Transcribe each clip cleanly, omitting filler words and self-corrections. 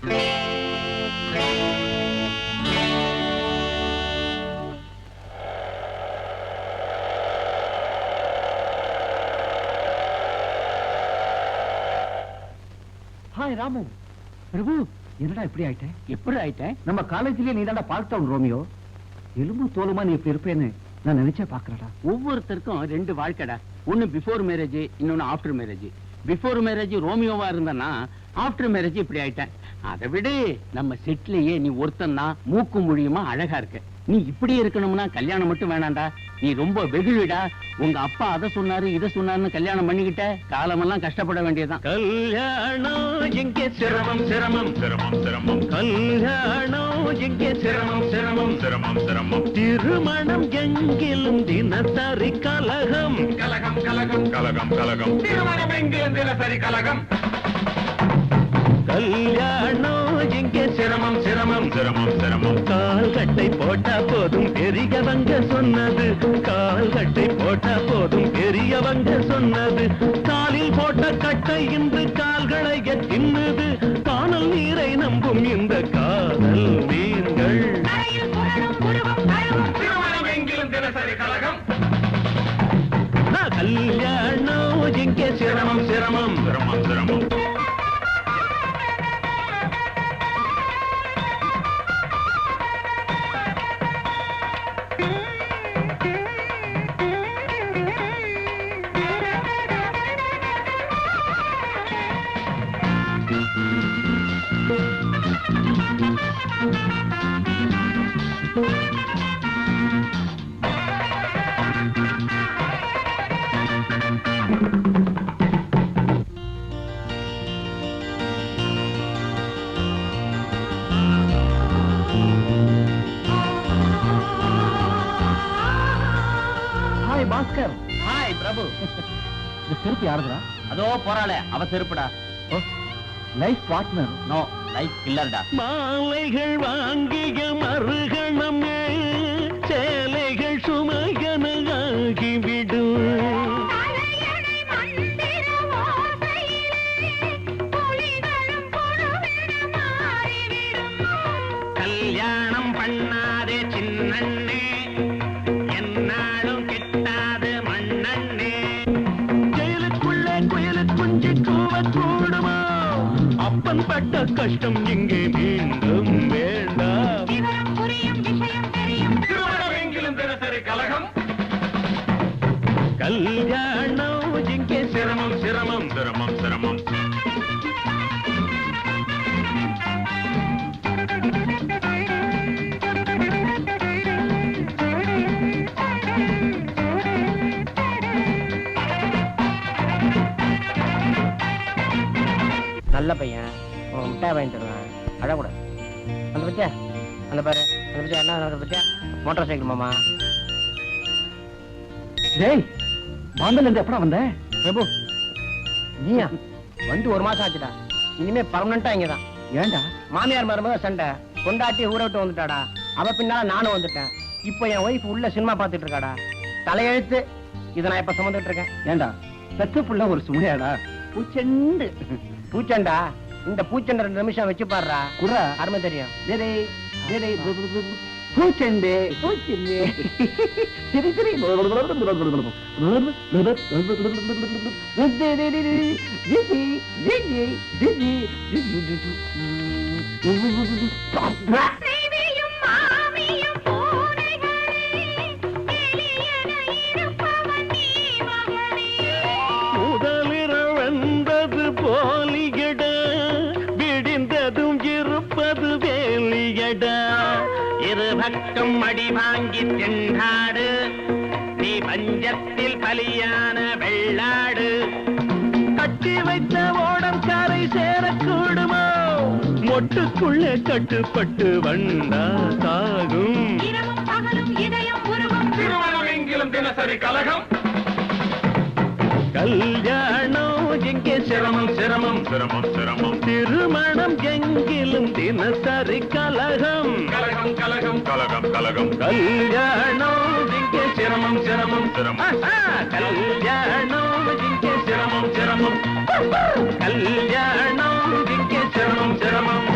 Hi Ramu. பிரபு, என்னடா இப்படி ஆயிட்டேன்? எப்படி ஆயிட்டேன்? நம்ம காலேஜ்லயே நீ தாண்டா பார்க் ரோமியோ. எலும்பு தோலுமா நீ இப்படி இருப்பேன்னு நான் நினைச்சே பாக்குறடா. ஒவ்வொருத்தருக்கும் ரெண்டு வாழ்க்கைடா. ஒன்னு பிஃபோர் மேரேஜ், இன்னொன்னு ஆஃப்டர் மேரேஜ். பிஃபோர் மேரேஜ் ரோமியோவா இருந்தனா, ஆஃப்டர் மேரேஜ் இப்படி ஆயிட்டேன். அதை விட நம்ம செட்லயே நீ ஒருத்தன் தான் மூக்கு மொழியுமா அழகா இருக்க. நீ இப்படி இருக்கணும்னா கல்யாணம் மட்டும் வேணாண்டா. நீ ரொம்ப வெகுளிடா. உங்க அப்பா அதை சொன்னாரு இதை சொன்னாருன்னு கல்யாணம் பண்ணிக்கிட்ட காலமெல்லாம் கஷ்டப்பட வேண்டியதுதான். கல்யாணம் எங்கே சிரமம் சிரமம் சிரமம் சிரமம். கல்யாணம் எங்கே சிரமம் சிரமம் சிரமம் சிரமம். திருமணம் எங்கிலும் தினசரி கலகம் கலகம் கலகம் கலகம் கலகம். திருமணம் எங்கிலும் தினசரி கலகம். கல்யாணம் எங்கே சிரமம் சிரமம் சிரமம் சிரமம். கால்கட்டை போட்டா போதும் பெரியவங்க சொன்னது. கால்கட்டை போட்டா போதும் பெரியவங்க சொன்னது. காலில் போட்ட கட்டை இன்று கால்களை தின்னுது. காணல் நீரை நம்பும் இந்த காதல் மீன்கள். திருமணம் எங்கிலும் தினசரி கலகம். கல்யாணம் எங்கே சிரமம் சிரமம் சிரமம் சிரமம். ஹாய் பாஸ்கர். ஹாய் பிரபு. இந்த செருப்பு யாருடா? அதோ போறாளே அவ செருப்புடா. Life partner. நோ, லைஃப் கில்லர்டா. மாலைகள் வாங்கிய மறுகணம் சேலைகள் சுமையன ஆகிவிடும். கல்யாணம் பண்ணாதே சின்னண்ணே, என்னாலும் கிட்டாது மண்ணண்ணே. ஜெயிலுக்குள்ளே குயிலு குஞ்சு கூவக்கூடுமா? அப்பன் பட்ட கஷ்டம் இங்கே மீண்டும் வேண்டாம். திருமணம் எங்கிலும் தினசரி கலகம். கல்யாணம் இங்கே சிரமம் சிரமம் சிரமம் சிரமம். நல்ல பையன், மிட்டாய் வாங்கிட்டு வருவேன், அழக்கூடாது. அந்த பத்தியா, அந்த பாரு, அந்த பத்தியா என்ன பத்தியா, மோட்டார் சைக்கிள் மாமா. டேய், பாந்தல இருந்து எப்படா வந்த? பிரபு, நீயா வந்து ஒரு மாசம் ஆச்சுடா. இனிமே பர்மனண்டா இங்கதான். ஏண்டா? மாமியார் மருமக சண்டை, கொண்டாட்டி ஊரை விட்டு வந்துட்டாடா. அவ பின்னால நானும் வந்துட்டேன். இப்போ என் ஒய்ஃப் உள்ள சினிமா பாத்துட்டு இருக்காடா. தலையெழுத்து. இதை நான் இப்ப சுமந்துட்டு இருக்கேன். ஏண்டா, பெத்த புள்ள ஒரு சுமையாடா? பூச்செண்டு. பூச்சண்டா, இந்த பூச்சண்டை 2 நிமிஷம் வச்சு பாடுறா. குர்ரா, அருமை தெரியும். பூச்செண்டு பூச்செண்டு. சரி சரி. முதலிரவென்பது போலியட, விடிந்ததும் இருப்பது வேலியட. இரு பக்கம் அடி வாங்கி திண்டாடு, நீ பஞ்சத்தில் பலியான வெள்ளாடு. கட்டி வைத்த ஓடம் கரை சேரக்கூடுமோ? மொட்டுக்குள்ளே கட்டுப்பட்டு வந்தா சாகும். திருமணம் எங்கிலும் தினசரி கலகம். கல்யாணம் எங்கே சிரமம் சிரமம் சிரமம் சிரமம். திருமணம் எங்கிலும் தினசரி கலகம் கலகம் கலகம் கலகம் கலகம். கல்யாணம் எங்கே சிரமம் சிரமம் சிரமம். கல்யாணம் எங்கே சிரமம் சிரமம். கல்யாணம் எங்கே சிரமம் சிரமம்.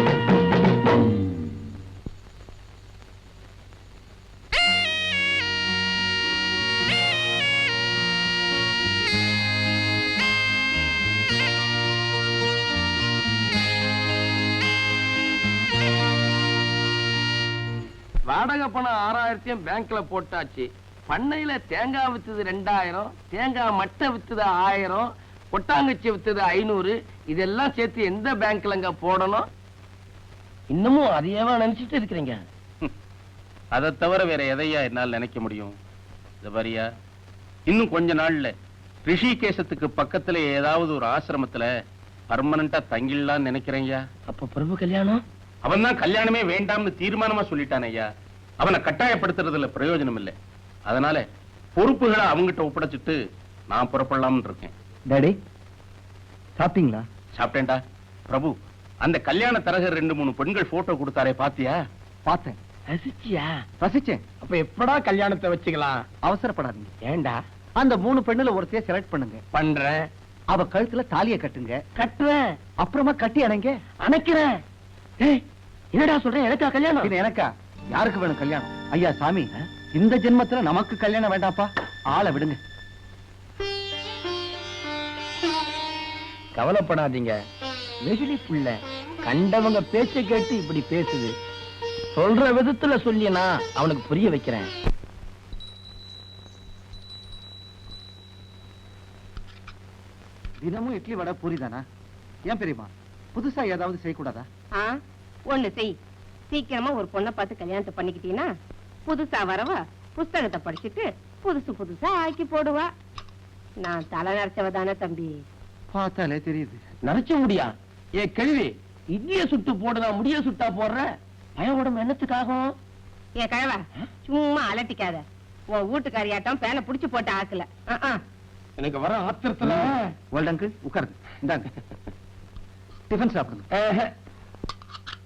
வாடகை பணம் 6000 பேங்க்ல போட்டாச்சு. பண்ணையில தேங்காய் வித்தது 2000, தேங்காய் மட்டை வித்தது 1000, கொட்டாங்குச்சி வித்தது 500. இதெல்லாம் சேர்த்து எந்த பேங்க்லங்க போடணும்? இன்னமும் அதையேவா நினைச்சிட்டு இருக்கிறீங்க? அதை தவிர வேற எதையா என்னால் நினைக்க முடியும்? இது பாரியா, இன்னும் கொஞ்ச நாள்ல ரிஷிகேசத்துக்கு பக்கத்துல ஏதாவது ஒரு ஆசிரமத்துல பர்மனண்டா தங்கிடலாம்னு நினைக்கிறேன்யா. அப்ப பிரபு கல்யாணம்? அவன் தான் கல்யாணமே வேண்டாம்னு தீர்மானமா சொல்லிட்டான் ஐயா. அவனை கட்டாயப்படுத்துறதுல பிரயோஜனம் இல்லை. அதனால பொறுப்புகளை அவங்கிட்ட ஒப்படைச்சிட்டு நான் புறப்படலாம்னு இருக்கேன். டாடி சாப்பிட்டீங்களா? சாப்பிட்டேன்டா. பிரபு, அந்த கல்யாண தரகர் 2-3 பெண்கள் போட்டோ கொடுத்தாரே, பாத்தியா? பார்த்தேன். ரசிச்சியா? ரசிச்சேன். அப்ப எப்படா கல்யாணத்தை வச்சுக்கலாம்? அவசரப்படாதீங்க. ஏண்டா? அந்த 3 பெண்ணுல ஒருத்தைய செலக்ட் பண்ணுங்க. பண்றேன். அவ கழுத்துல தாலியை கட்டுங்க. கட்டுறேன். அப்புறமா கட்டி அணைங்க. அணைக்கிறேன். ஏய், என்னடா சொல்றேன்? எனக்கா கல்யாணம்? இது எனக்கா? யாருக்கு வேணும் கல்யாணம்? ஐயா சாமி, இந்த ஜென்மத்துல நமக்கு கல்யாணம் வேண்டாப்பா. ஆளை விடுங்க. கவலைப்படாதீங்க. வெகுளி புள்ள கண்டவங்க பேச்ச கேட்டு இப்படி பேசுது. சொல்ற விதத்துல சொல்லினா அவனுக்கு புரிய வைக்கிறேன். தினமும் இட்லி வடை பூரி தானா? ஏன் பெரியமா, புதுசா ஏதாவது செய்யக்கூடாதா? ஒண்ணு செய். சீக்கிரமா ஒரு பொண்ணை பார்த்து கல்யாணத்தை பண்ணிக்கிட்டீங்கன்னா புதுசா வரவா புஸ்தகத்தை படிச்சுட்டு புதுசு புதுசா ஆக்கி போடுவா. நான் தலை நரைச்சவ தானே தம்பி. பார்த்தாலே தெரியுது. நரைச்ச முடியா? ஏ கேள்வி, இட்லிய சுட்டு போடுதா முடிய சுட்டா போடுற? பய உடம்பு என்னத்துக்காகும்? ஏ கழவா, சும்மா அலட்டிக்காத. உன் வீட்டுக்காரியாட்டம் பேனை புடிச்சு போட்டு ஆக்கல. எனக்கு வர ஆத்திரத்துல வேர்ல்ட் அங்கிள் உட்காருங்க. இந்தாங்க டிஃபன் சாப்பிடுங்க.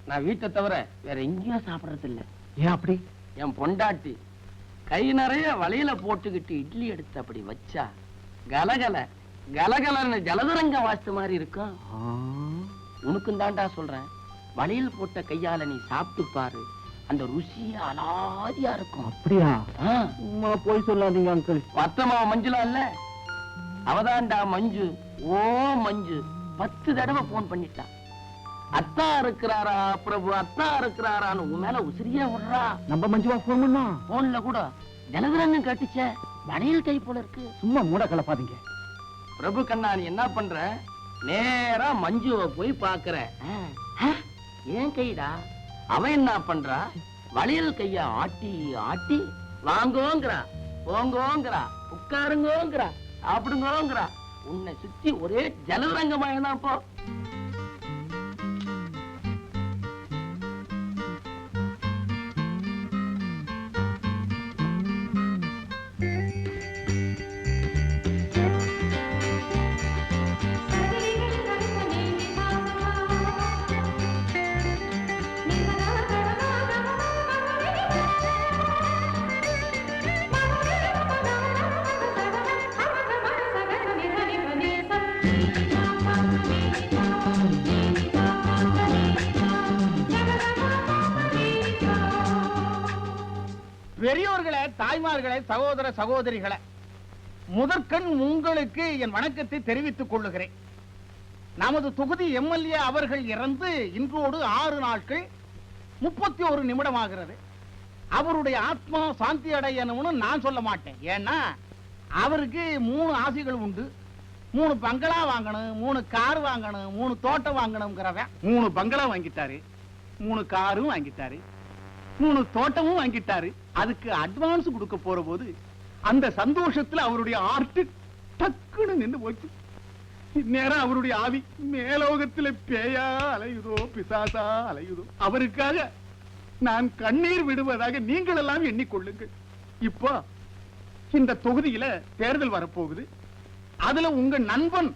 நான் வீட்டை தவிர வேற எங்கேயும் சாப்பிடறது இல்ல. ஏன் அப்படி? என் பொண்டாட்டி கை நிறைய வளையல போட்டுக்கிட்டு இட்லி எடுத்து அப்படி வச்சா கலகல கலகலன்னு ஜலதரங்க வாஸ்து மாதிரி இருக்கும். உனக்கும் தாண்டா சொல்றேன், வளையல் போட்ட கையால நீ சாப்பிட்டு பாரு, அந்த ருசி அலாதியா இருக்கும். அப்படியா? போய் சொல்லாதீங்க அங்கிள். மத்தமாவ மஞ்சுலா இல்ல, அவதான்டா மஞ்சு. ஓ மஞ்சு 10 தடவை போன் பண்ணிட்டா. அத்தா இருக்கிறாரா பிரபு, அத்தா இருக்கிறாரான்னு உன் மேல உசிரியா விடுறா. நம்ம மஞ்சுவா போன் பண்ணா? போன்ல கூட ஜலதரன்னு கட்டிச்ச வளையல் கை போல இருக்கு. சும்மா மூட கலப்பாதீங்க. பிரபு கண்ணா, நீ என்ன பண்ற? நேரா மஞ்சுவ போய் பாக்குற. ஏன் கைடா? அவன் என்ன பண்றா? வளையல் கைய ஆட்டி ஆட்டி வாங்கோங்கிறா, போங்கோங்கிறா, உட்காருங்கோங்கிறா, சாப்பிடுங்கோங்கிறா. உன்னை சுத்தி ஒரே ஜலதரங்கமாயதான் இப்போ. பெரியோர்களே, தாய்மார்களே, சகோதர சகோதரிகளே, முதற்கண் உங்களுக்கு என் வணக்கத்தை தெரிவித்துக் கொள்ளுகிறேன். நமது தொகுதி எம்எல்ஏ அவர்கள் இறந்து இன்றோடு 6 நாட்கள் 31 நிமிடம் ஆகிறது. அவருடைய ஆத்மா சாந்தி அடையணும்னு நான் சொல்ல மாட்டேன். ஏன்னா அவருக்கு 3 ஆசைகள் உண்டு. 3 பங்களா வாங்கணும், 3 கார் வாங்கணும், 3 தோட்டம் வாங்கணும்ங்கிறவன் 3 பங்களா வாங்கிட்டாரு, 3 காரும் வாங்கிட்டாரு, 3 தோட்டமும் வாங்கிட்டாரு. அதுக்கு அட்வான்ஸ் கொடுக்க போற போது அந்த சந்தோஷத்துல அவருடைய ஆர்ட் டக்குன்னு நின்று போச்சு. இந்நேரம் அவருடைய ஆவி மேலோகத்துல பேயா அலையுதோ பிசாசா அலையுதோ. அவருக்காக நான் கண்ணீர் விடுவதாக நீங்கள் எல்லாம் எண்ணிக்கொள்ளுங்கள். இப்போ இந்த தொகுதியில தேர்தல் வரப்போகுது. அதுல உங்க நண்பன்,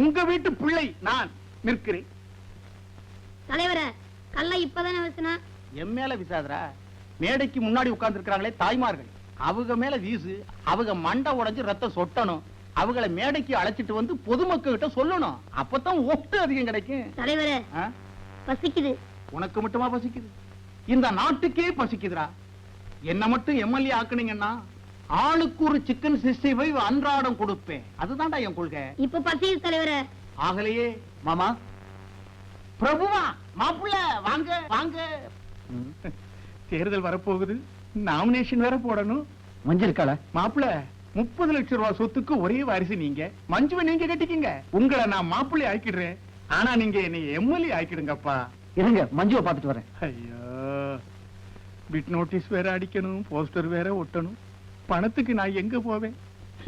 உங்க வீட்டு பிள்ளை நான் நிற்கிறேன். தலைவர கல்ல இப்பதானே வசனா? என் மேல விசாதரா? மேடைக்கு முன்னாடி உட்கார்ந்து இருக்கிறாங்களே தாய்மார்கள், அவங்க மேல வீசு. அவங்க மண்டை உடைஞ்சு ரத்தம் சொட்டணும். அவங்கள மேடைக்கு அழைச்சிட்டு வந்து பொதுமக்கள் கிட்ட சொல்லணும். அப்பதான் ஓட்டு அதிகம் கிடைக்கும். தலைவர பசிக்குது. உனக்கு மட்டுமா பசிக்குது? இந்த நாட்டுக்கே பசிக்குதுரா. என்ன மட்டும் எம்எல்ஏ ஆக்குனீங்கன்னா ஆளுக்கு ஒரு சிக்கன் 65 அன்றாடம் கொடுப்பேன். அதுதான்டா என் கொள்கை. இப்ப பசிக்குது தலைவர. ஆகலையே மாமா. பிரபுவா, மாப்பிள்ள வாங்க வாங்க. தேர்தல் வரப்போகுது, நாமினேஷன் வேற போடணும். மஞ்சள் இருக்காள? மாப்பிள்ள 30 லட்சம் ரூபாய் சொத்துக்கு ஒரே வாரிசு நீங்க. மஞ்சுவை நீங்க கட்டிக்கிங்க. உங்களை நான் மாப்பிள்ளை ஆக்கிடுறேன். ஆனா நீங்க என்னை எம்எல்ஏ ஆக்கிடுங்கப்பா. இருங்க, மஞ்சுவை பார்த்துட்டு வரேன். ஐயோ, பிட் நோட்டீஸ் வேற அடிக்கணும், போஸ்டர் வேற ஒட்டணும். பணத்துக்கு நான் எங்க போவேன்?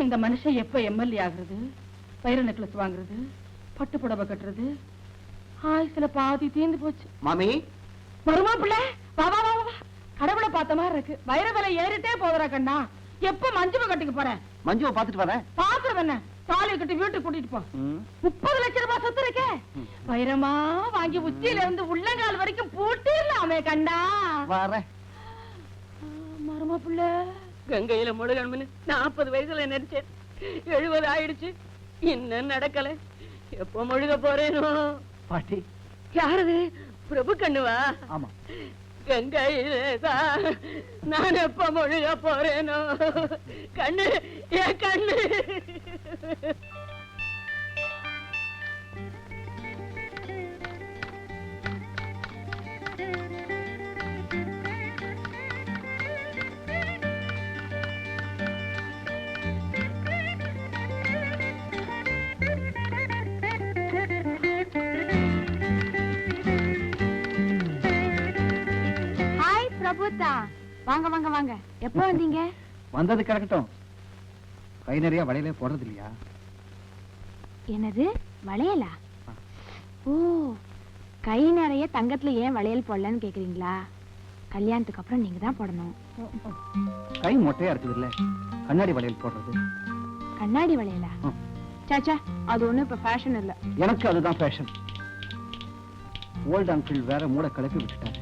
இந்த மனுஷன் எப்ப எம்எல்ஏ ஆகுறது, வைர நெக்லஸ் வாங்குறது, பட்டு புடவை கட்டுறது, ஆயுசுல பாதி தீர்ந்து போச்சு. மாமி, மருமா பிள்ளை, வா வா வா வா. கடவுளை பார்த்த மாதிரி இருக்கு. வைர விலை ஏறிட்டே போதுரா கண்ணா. எப்ப மஞ்சுவை கட்டிக்க போற? மஞ்சுவை பார்த்துட்டு வரேன். பாக்குறது என்ன, தாலி கட்டி வீட்டுக்கு கூட்டிட்டு போ. 30 லட்சம் ரூபாய் சொத்து இருக்கே, வைரமா வாங்கி உச்சியில இருந்து உள்ளங்கால் வரைக்கும் பூட்டிடலாமே கண்ணா. வரேன். மருமா பிள்ளை, கங்கையில முழுகணும்னு 40 வயசுல நினைச்சேன். 70 ஆயிடுச்சு, இன்னும் நடக்கல. எப்ப முழுக போறேனோ? பாட்டி யாரது? பிரபு கண்ணுவா? ஆமா. கங்கையிலேதான் நான் எப்ப முழுக போறேனோ? கண்ணு, என் கண்ணு. பிரபுத்தா, வாங்க வாங்க வாங்க. எப்ப வந்தீங்க? வந்தது கிடக்கட்டும். கை நிறைய வளையலே போடுறது இல்லையா? என்னது வளையலா? ஓ, கை நிறைய தங்கத்துல ஏன் வளையல் போடலன்னு கேக்குறீங்களா? கல்யாணத்துக்கு அப்புறம் நீங்க தான் போடணும். கை மொட்டையா இருக்குது இல்ல, கண்ணாடி வளையல் போடுறது. கண்ணாடி வளையலா? சாச்சா, அது ஒண்ணும் இப்ப ஃபேஷன் இல்ல. எனக்கு அதுதான் ஃபேஷன். ஓல்ட் அங்கிள் வேற மூட கிளப்பி விட்டுட்டாரு.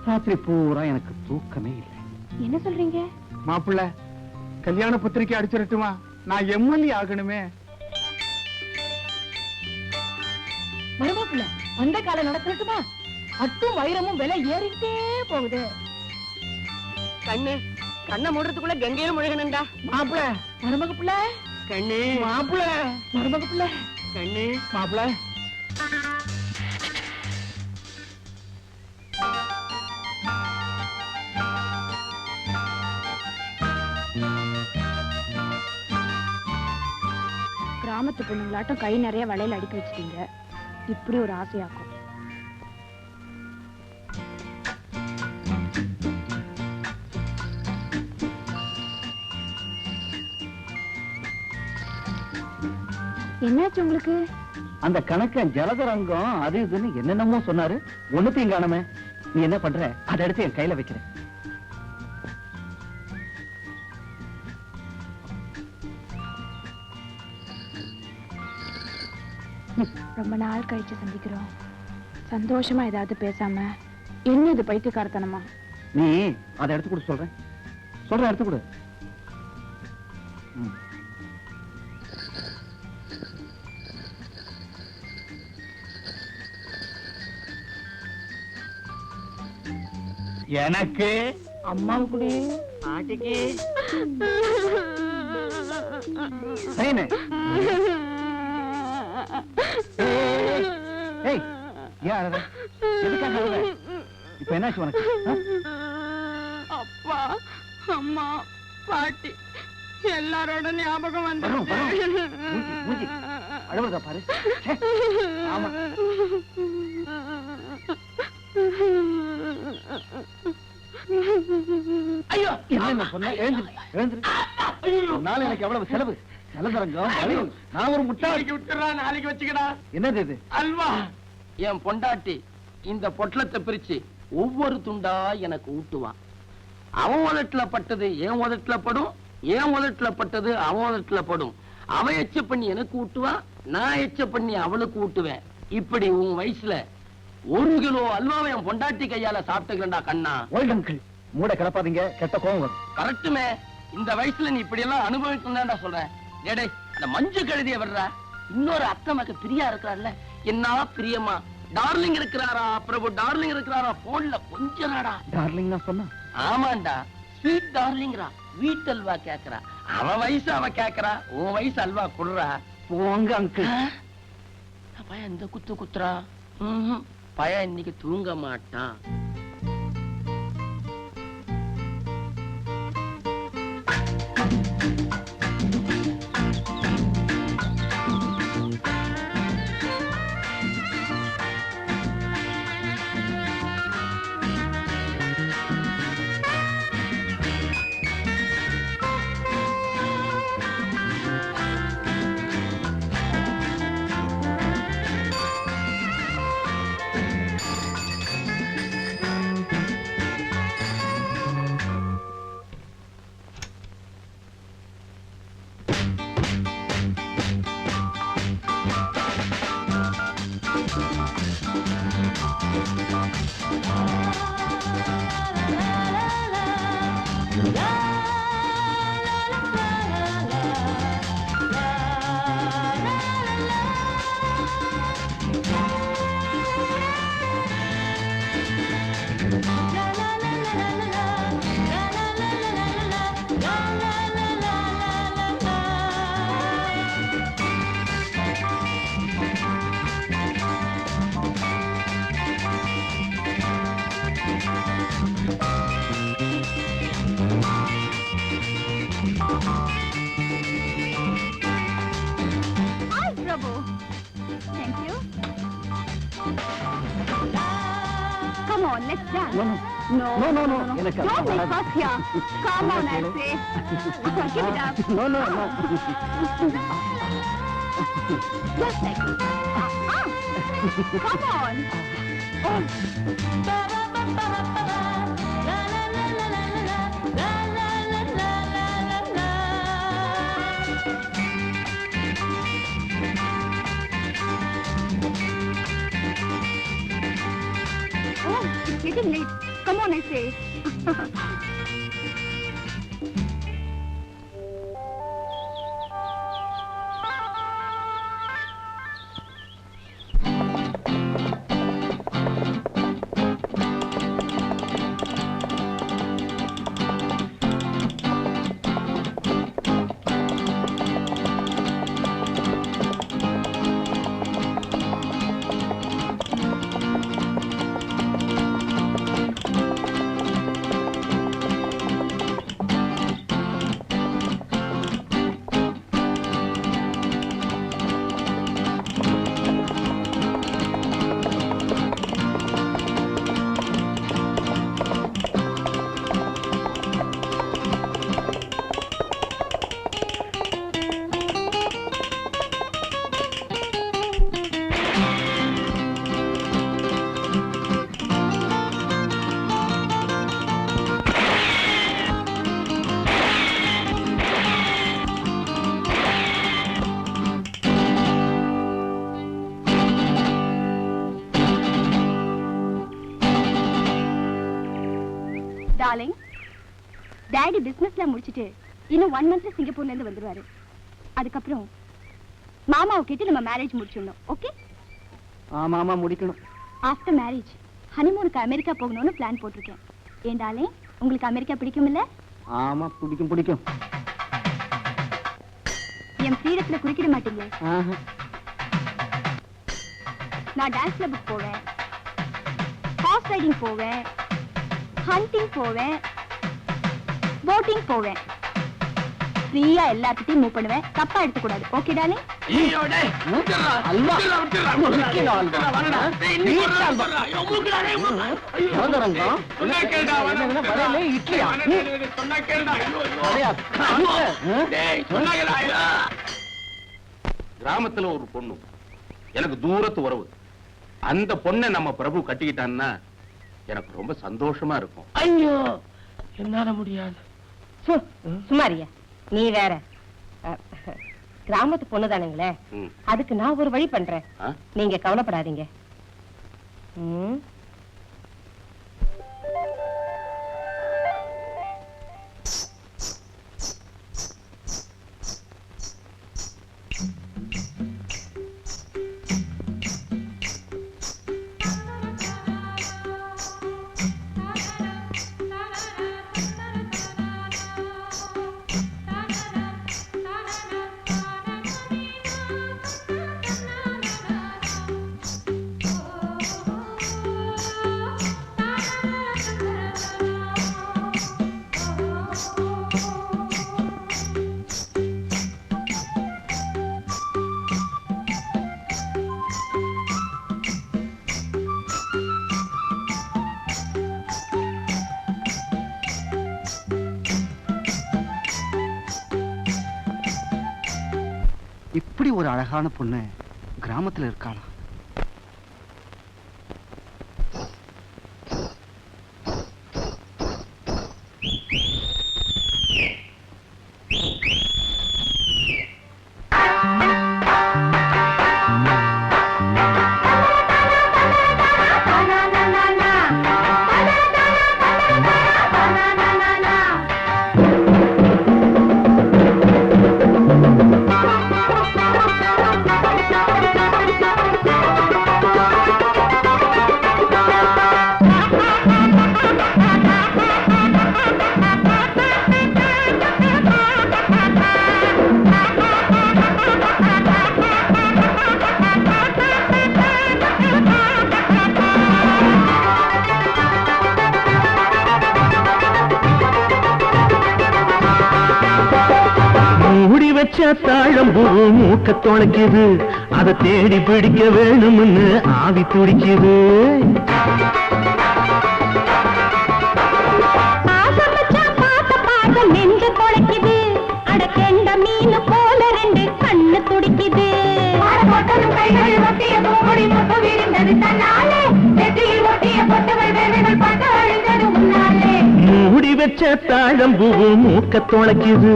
ராத்திரி பூரா எனக்கு தூக்கமே இல்லை. என்ன சொல்றீங்க? மாப்பிள்ள, கல்யாண பத்திரிக்கை அடிச்சிடட்டுமா? நான் எம்எல்ஏ ஆகணுமே. மருமா பிள்ளை, அந்த காலம் நடக்கட்டுமா? அட்டும் வைரமும் விலை ஏறிக்கிட்டே போகுது. கண்ணு, கண்ணை மூடுறதுக்குள்ள கங்கையில முழுகணும்டா. மாப்பிள்ள, மருமக பிள்ளை, கண்ணு, மாப்பிள்ள, மருமக பிள்ளை, கண்ணு, மாப்பிள்ள. கிராமத்து பொண்ணுங்களாட்டம் கை நிறைய வளையல் அடிக்க வச்சிட்டீங்க. இப்படி ஒரு ஆசையாக்கும். என்னாச்சு உங்களுக்கு? அந்த கணக்க ஜலதரங்கம் அது இதுன்னு என்னென்னமோ சொன்னாரு. ஒண்ணுத்தையும் காணமே. நீ என்ன பண்ற? அதை எடுத்து என் கையில வைக்கிறேன். ரொம்ப நாள் கழிச்சு சந்திக்கிறோம். சந்தோஷமா ஏதாவது பேசாம என்ன இது பைத்தியக்காரத்தனமா? நீ அதை எடுத்து கொடு. சொல்றேன் எடுத்து கொடு. எனக்கு, அம்மாவுக்கு, பாட்டிக்கு, சைனே. ஏய், ஏன் அழற? எதுக்காக அழற? இப்ப என்னாச்சு உனக்கு? அப்பா, அம்மா, பாட்டி எல்லாரோட ஞாபகம் வந்து மூஞ்சி அழுவதா பாரு. ச்சே. ஆமா. ஐயோ, என்ன சொன்ன? எழுந்துரு. நாளை எனக்கு எவ்வளவு செலவு? ஜலதரங்கம், வளையல். நான் ஒரு முட்டாள். விட்டுறா, நாளைக்கு வச்சுக்கடா. என்னது இது? அல்வா. என் பொண்டாட்டி இந்த பொட்டலத்தை பிரிச்சு ஒவ்வொரு துண்டா எனக்கு ஊட்டுவான். அவன் உதட்டுல பட்டது என் உதட்டுல படும், என் உதட்டுல பட்டது அவன் உதட்டுல படும். அவன் எச்ச பண்ணி எனக்கு ஊட்டுவான், நான் எச்ச பண்ணி அவளுக்கு ஊட்டுவேன். இப்படி உன் வயசுல 1 கிலோ அல்வாவை என் பொண்டாட்டி கையால சாப்பிட்டுக்கிறா கண்ணா. ஓல்ட் அங்கிள், மூட கிளப்பாதீங்க, கெட்ட கோவம் வரும். கரெக்டுமே. இந்த வயசுல நீ இப்படி எல்லாம் அனுபவிக்கணும்டா சொல்றேன். டேடே, அந்த மஞ்சு கழுதிய வர்றா. இன்னொரு அத்தை மக பிரியா இருக்கிறாள்ல, என்ன பிரியமா டார்லிங் இருக்கிறாரா பிரபு, டார்லிங் இருக்கிறாரா, போன்ல கொஞ்சம் நாடா. டார்லிங் நான் சொன்னா? ஆமாண்டா, ஸ்வீட் டார்லிங்ரா. வீட்டு அல்வா கேக்குறா. அவன் வயசு அவ கேக்குறா, உன் வயசு அல்வா குடுறா. போங்க அங்கிள். பையன் இந்த குத்து குத்துறா. பையன் இன்னைக்கு தூங்க மாட்டான். Hi, Prabhu. Thank you. Come on, let's dance. No. எனக்கு Don't make அதெல்லாம் fuss here. Come on, I say. Give it up. No. Just like this. Come on. Oh, it's getting late. Come on, I say. Darling, daddy பிசினஸ்ல முடிச்சிட்டு இன்னும் 1 மந்த்ல சிங்கப்பூர்ல இருந்து வந்துருவாரு. அதுக்கப்புறம் மாமாவை கேட்டு நம்ம மேரேஜ் முடிச்சிடணும். ஓகே? ஆமா முடிக்கணும். ஆஃப்டர் மேரேஜ் ஹனிமூனுக்கு அமெரிக்கா போகணும்னு பிளான் போட்டிருக்கேன். ஏன் டார்லிங், உங்களுக்கு அமெரிக்கா பிடிக்கும் இல்ல? ஆமா பிடிக்கும். என் ஃப்ரீடத்துல குறுக்கிட மாட்டீங்களே? நான் டான்ஸ் கிளப்புக்கு போவேன், ஹார்ஸ் ரைடிங் போவேன், ஹண்டிங் போவேன், போட்டிங் போவேன். ஃப்ரீயா எல்லாத்துக்கும் மூவ் பண்ணுவேன். தப்பா எடுத்துக்க கூடாது. Okay darling? கிராமத்துல ஒரு பொண்ணு எனக்கு தூரத்து உறவு. அந்த பொண்ணை நம்ம பிரபு கட்டிக்கிட்டான்னா எனக்கு ரொம்ப சந்தோஷமா இருக்கும். ஐயோ, என்னால முடியாது. சுமாரியா, நீ வேற. கிராமத்து பொண்ணு தானுங்களே, அதுக்கு நான் ஒரு வழி பண்றேன். நீங்க கவலைப்படாதீங்க. இப்படி ஒரு அழகான பொண்ணு கிராமத்துல இருக்காளா? வச்ச தாழம்பூ மூக்க தொலைக்குது அதை தேடி பிடிக்க வேணும்னு ஆவி துடிக்குது நெஞ்ச தொலைக்குது அட கெண்ட மீன் போல ரெண்டு கண்ணு துடிக்குது மூடி வச்ச தாழம்பூ மூக்க தொலைக்குது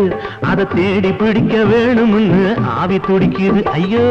அதை தேடி பிடிக்க வேணும்னு ஆவி துடிக்குது ஐயோ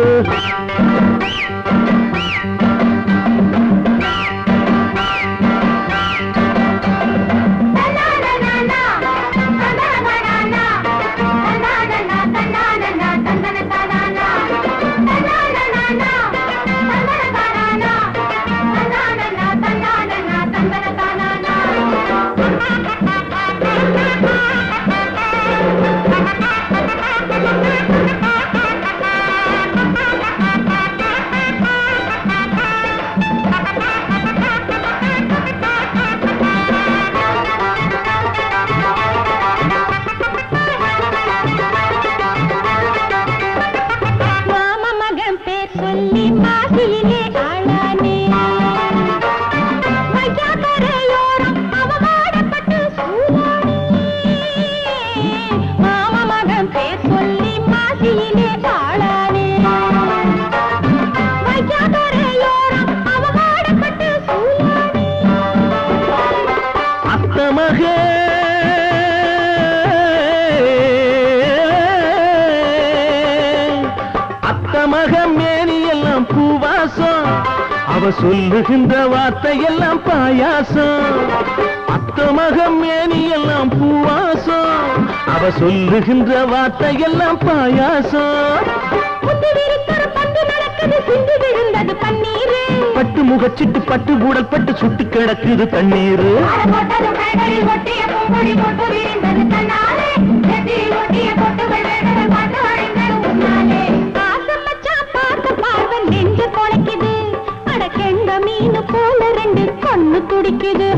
அவ சொல்லுகின்ற வார்த்தையெல்லாம் பாயாசம் அத்த மகம் மேனி எல்லாம் பூவாசம் அவ சொல்லுகின்ற வார்த்தையெல்லாம் பாயாசம் பட்டு முகச்சிட்டு பட்டு கூடல் பட்டு சுட்டு கிடக்குது தண்ணீர் நெஞ்ச கொலைக்குது அட கெண்ட மீன் போல ரெண்டு கண்ணு துடிக்குது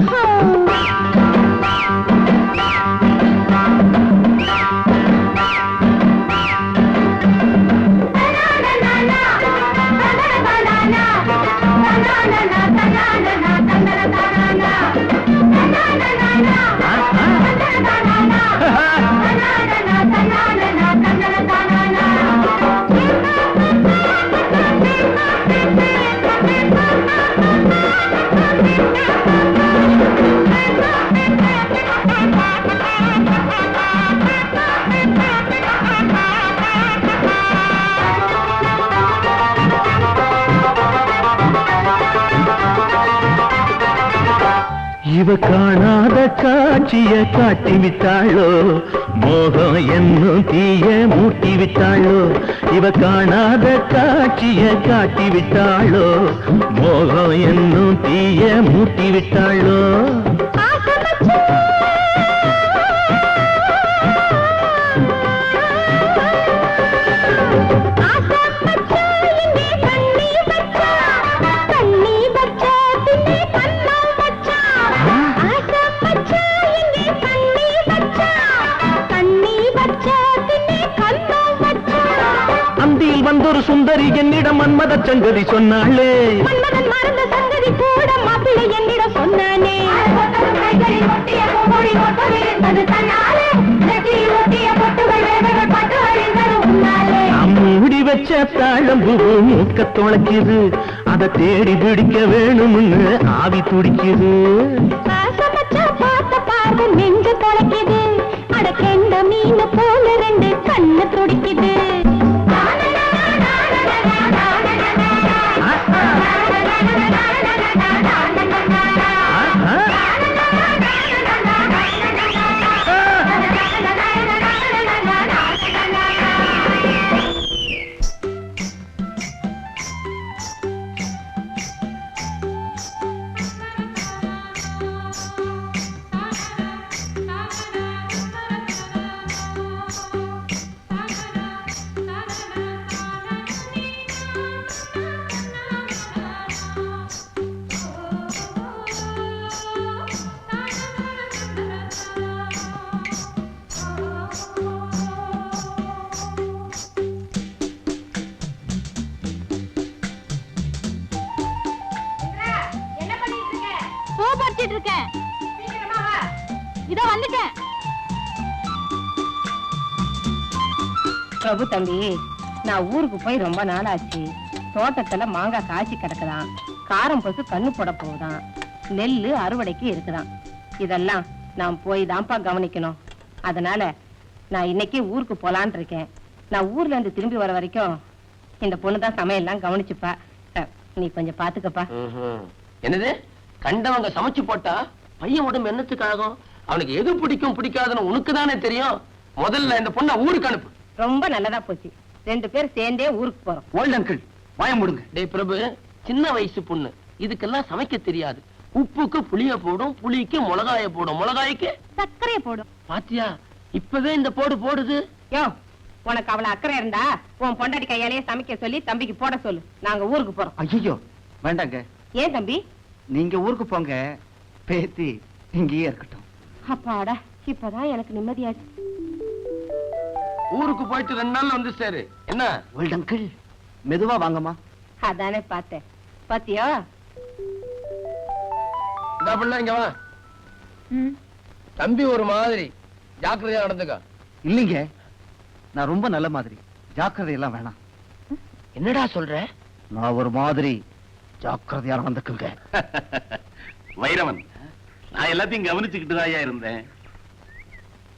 இவ காணாத காட்சிய காட்டிவிட்டாளோ மோகம் என்னும் தீய மூட்டிவிட்டாளோ இவ காணாத காட்சிய காட்டிவிட்டாளோ மோகம் என்னும் தீய மூட்டிவிட்டாளோ வந்தொரு சுந்தரி என்னிடம் மன்மத சங்கதி சொன்னாளே மன்மதன் மறந்த சங்கதி கூட மாப்பிள்ளை என்னிடம் சொன்னானே மூடி வச்ச தாழம்பூ மூக்க தொலைக்குது அதை தேடி பிடிக்க வேணும்னு ஆவி துடிக்குது நெஞ்சு தொலைக்குது அட கெண்ட மீன் போல ரெண்டு கண்ணு துடிக்குது யோசிச்சுட்டு இருக்கேன். இதோ வந்துட்டேன். பிரபு தம்பி, நான் ஊருக்கு போய் ரொம்ப நாள் ஆச்சு. தோட்டத்துல மாங்காய் காய்ச்சி கிடக்குதான், காரம் பசு கண்ணு போட போகுதான், நெல்லு அறுவடைக்கு இருக்குதான். இதெல்லாம் நான் போய் தான்ப்பா கவனிக்கணும். அதனால நான் இன்னைக்கே ஊருக்கு போலான் இருக்கேன். நான் ஊர்ல இருந்து திரும்பி வர வரைக்கும் இந்த பொண்ணுதான் சமையல்லாம் கவனிச்சுப்பா. நீ கொஞ்சம் பாத்துக்கப்பா. என்னது, கண்டவங்க சமைச்சு போட்டா பையன் உடம்பு என்னத்துக்கு ஆகும்? அவனுக்கு எது பிடிக்கும் பிடிக்காதுன்னு உனக்கு தானே தெரியும். முதல்ல இந்த பொண்ணை ஊருக்கு அனுப்பு. ரொம்ப நல்லதா போச்சு, 2 பேர் சேர்ந்தே ஊருக்கு போறோம். ஓல்டு அங்கிள் வாய முடுங்க. டேய் பிரபு, சின்ன வயசு பொண்ணு, இதுக்கெல்லாம் சமைக்க தெரியாது. உப்புக்கு புளிய போடும், புளிக்கு மிளகாய போடும், மிளகாய்க்கு சர்க்கரையை போடும். பாத்தியா, இப்பவே இந்த போடு போடுது. யோ, உனக்கு அவள அக்கறை இருந்தா உன் பொண்டாட்டி கையாலேயே சமைக்க சொல்லி தம்பிக்கு போட சொல்லு. நாங்க ஊருக்கு போறோம். ஐயோ வேண்டாங்க. ஏன் தம்பி? நீங்க ஊருக்கு போங்க, பேத்தி இங்கேயே இருக்கட்டும். அப்பாடா, இப்பதான் எனக்கு நிம்மதியாச்சு. ஊருக்கு போயிட்டு 2 நாள்ல வந்து சேரு. என்ன ஓல்டு அங்கிள், மெதுவா வாங்கம்மா. அதானே பார்த்தேன். பாத்தியா, இந்த பிள்ளை இங்க வா. தம்பி ஒரு மாதிரி ஜாக்கிரதையா நடந்துக்க. இல்லைங்க, நான் ரொம்ப நல்ல மாதிரி, ஜாக்கிரதை எல்லாம் வேணாம். என்னடா சொல்ற? நான் ஒரு மாதிரி ஜாக்கிரதையா நடந்துக்குங்க. வைரவன், நான் எல்லாத்தையும் கவனிச்சுக்கிட்டு தான் இருந்தேன்.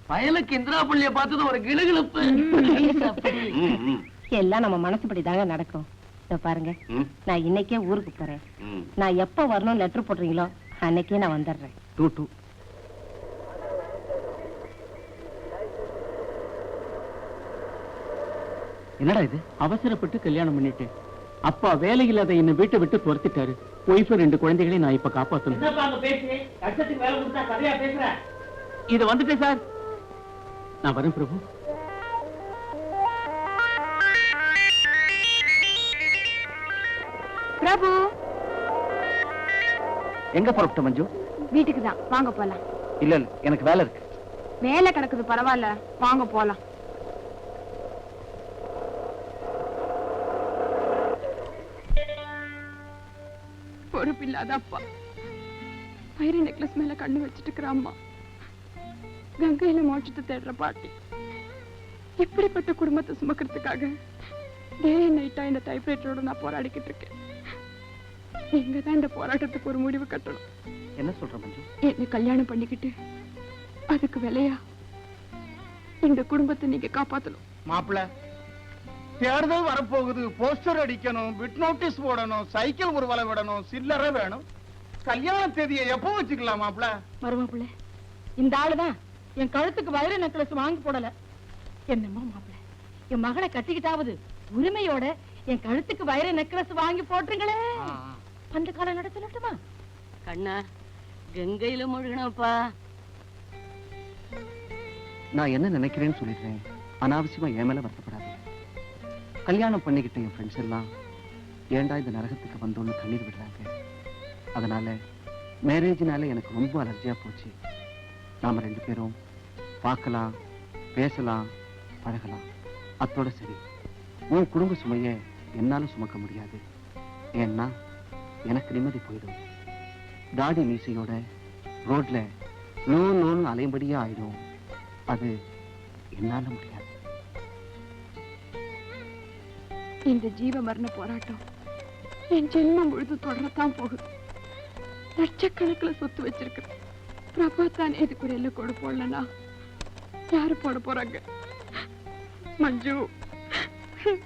பயலுக்கு இந்திரா பள்ளிய பார்த்தது ஒரு கிளுகிழுப்பு. ம், ம், எல்லாம் நம்ம மனசுப்படி தாங்க நடக்கும். இதோ பாருங்க, ம், நான் இன்னைக்கே ஊருக்கு போறேன். ம். நான் எப்ப வரணும் லெட்டர் போடுறீங்களோ அன்னைக்கே நான் வந்துடுறேன். 2-2. என்னடா இது? அவசரப்பட்டு கல்யாணம் பண்ணிட்டேன். அப்பா வேலை இல்லாத என்ன வீட்டை விட்டு துரத்திட்டாரு. ஒய்ஃப் 2 குழந்தைகளை நான் இப்ப காப்பாத்தணும். இது வந்துட்டேன் சார். நான் வரேன் பிரபு. பிரபு, எங்க புறப்பட்ட மஞ்சு? வீட்டுக்கு தான், வாங்க போலாம். இல்ல இல்ல, எனக்கு வேலை இருக்கு. வேலை கிடக்குது, பரவாயில்ல, வாங்க போலாம். பொறுப்பில்லாத அப்பா, வைர நெக்லஸ் மேல கண்ணு வச்சிட்டு இருக்கிற அம்மா, கங்கையில மோட்சத்தை தேடுற பாட்டி, இப்படிப்பட்ட குடும்பத்தை சுமக்கிறதுக்காக டே நைட்டா இந்த டைப்ரைட்டரோட நான் போராடிக்கிட்டு இருக்கேன். நீங்க தான் இந்த போராட்டத்துக்கு ஒரு முடிவு கட்டணும். என்ன சொல்ற மஞ்சு? என்ன கல்யாணம் பண்ணிக்கிட்டு அதுக்கு விலையா இந்த குடும்பத்தை நீங்க காப்பாத்தணும். மாப்பிள்ள, தேர்தல் வரப்போகுது, போஸ்டர் அடிக்கணும், பிட் நோட்டீஸ் போடணும், சைக்கிள் ஊர்வல விடணும், சில்லறை வேணும். கல்யாண தேதியை எப்போ வச்சுக்கலாம் மாப்பிள்ள? மருமப்புள்ள, இந்த ஆளுதான் என் கழுத்துக்கு வைர நெக்லஸ் வாங்கி போடல. என்னமோ மாப்பிள்ள, என் மகளை கட்டிக்கிட்டாவது உரிமையோட என் கழுத்துக்கு வைர நெக்லஸ் வாங்கி போட்டுருங்களே. அந்த காலம் நடத்தலட்டுமா? கண்ணா, கங்கையில முழுகணப்பா. நான் என்ன நினைக்கிறேன்னு சொல்லிடுறேன். அனாவசியமா என் மேல வருத்தப்படாது. கல்யாணம் பண்ணிக்கிட்ட என் ஃப்ரெண்ட்ஸ் எல்லாம் ஏண்டா இந்த நரகத்துக்கு வந்தோன்னு கண்ணீர் விடுறாங்க. அதனால மேரேஜ்னால எனக்கு ரொம்ப அலர்ஜியா போச்சு. நாம 2 பேரும் பார்க்கலாம், பேசலாம், பழகலாம், அத்தோட சரி. உன் குடும்ப சுமைய என்னால சுமக்க முடியாது. ஏன்னா எனக்கு நிம்மதி போயிடும். தாடி மீசையோட ரோட்ல நோன்னு அலையும்படியா ஆயிடும். அது என்னால முடியாது. இந்த ஜீவ மரண போராட்டம் என் ஜென்மம் முழுது தொடரத்தான் போகுது. லட்சக்கணக்கில் சொத்து வச்சிருக்கிறேன். பிரபா தானே இதுக்கு ஒரு எல்லை கோடு போடலன்னா யாரு போட போறாங்க? மஞ்சு,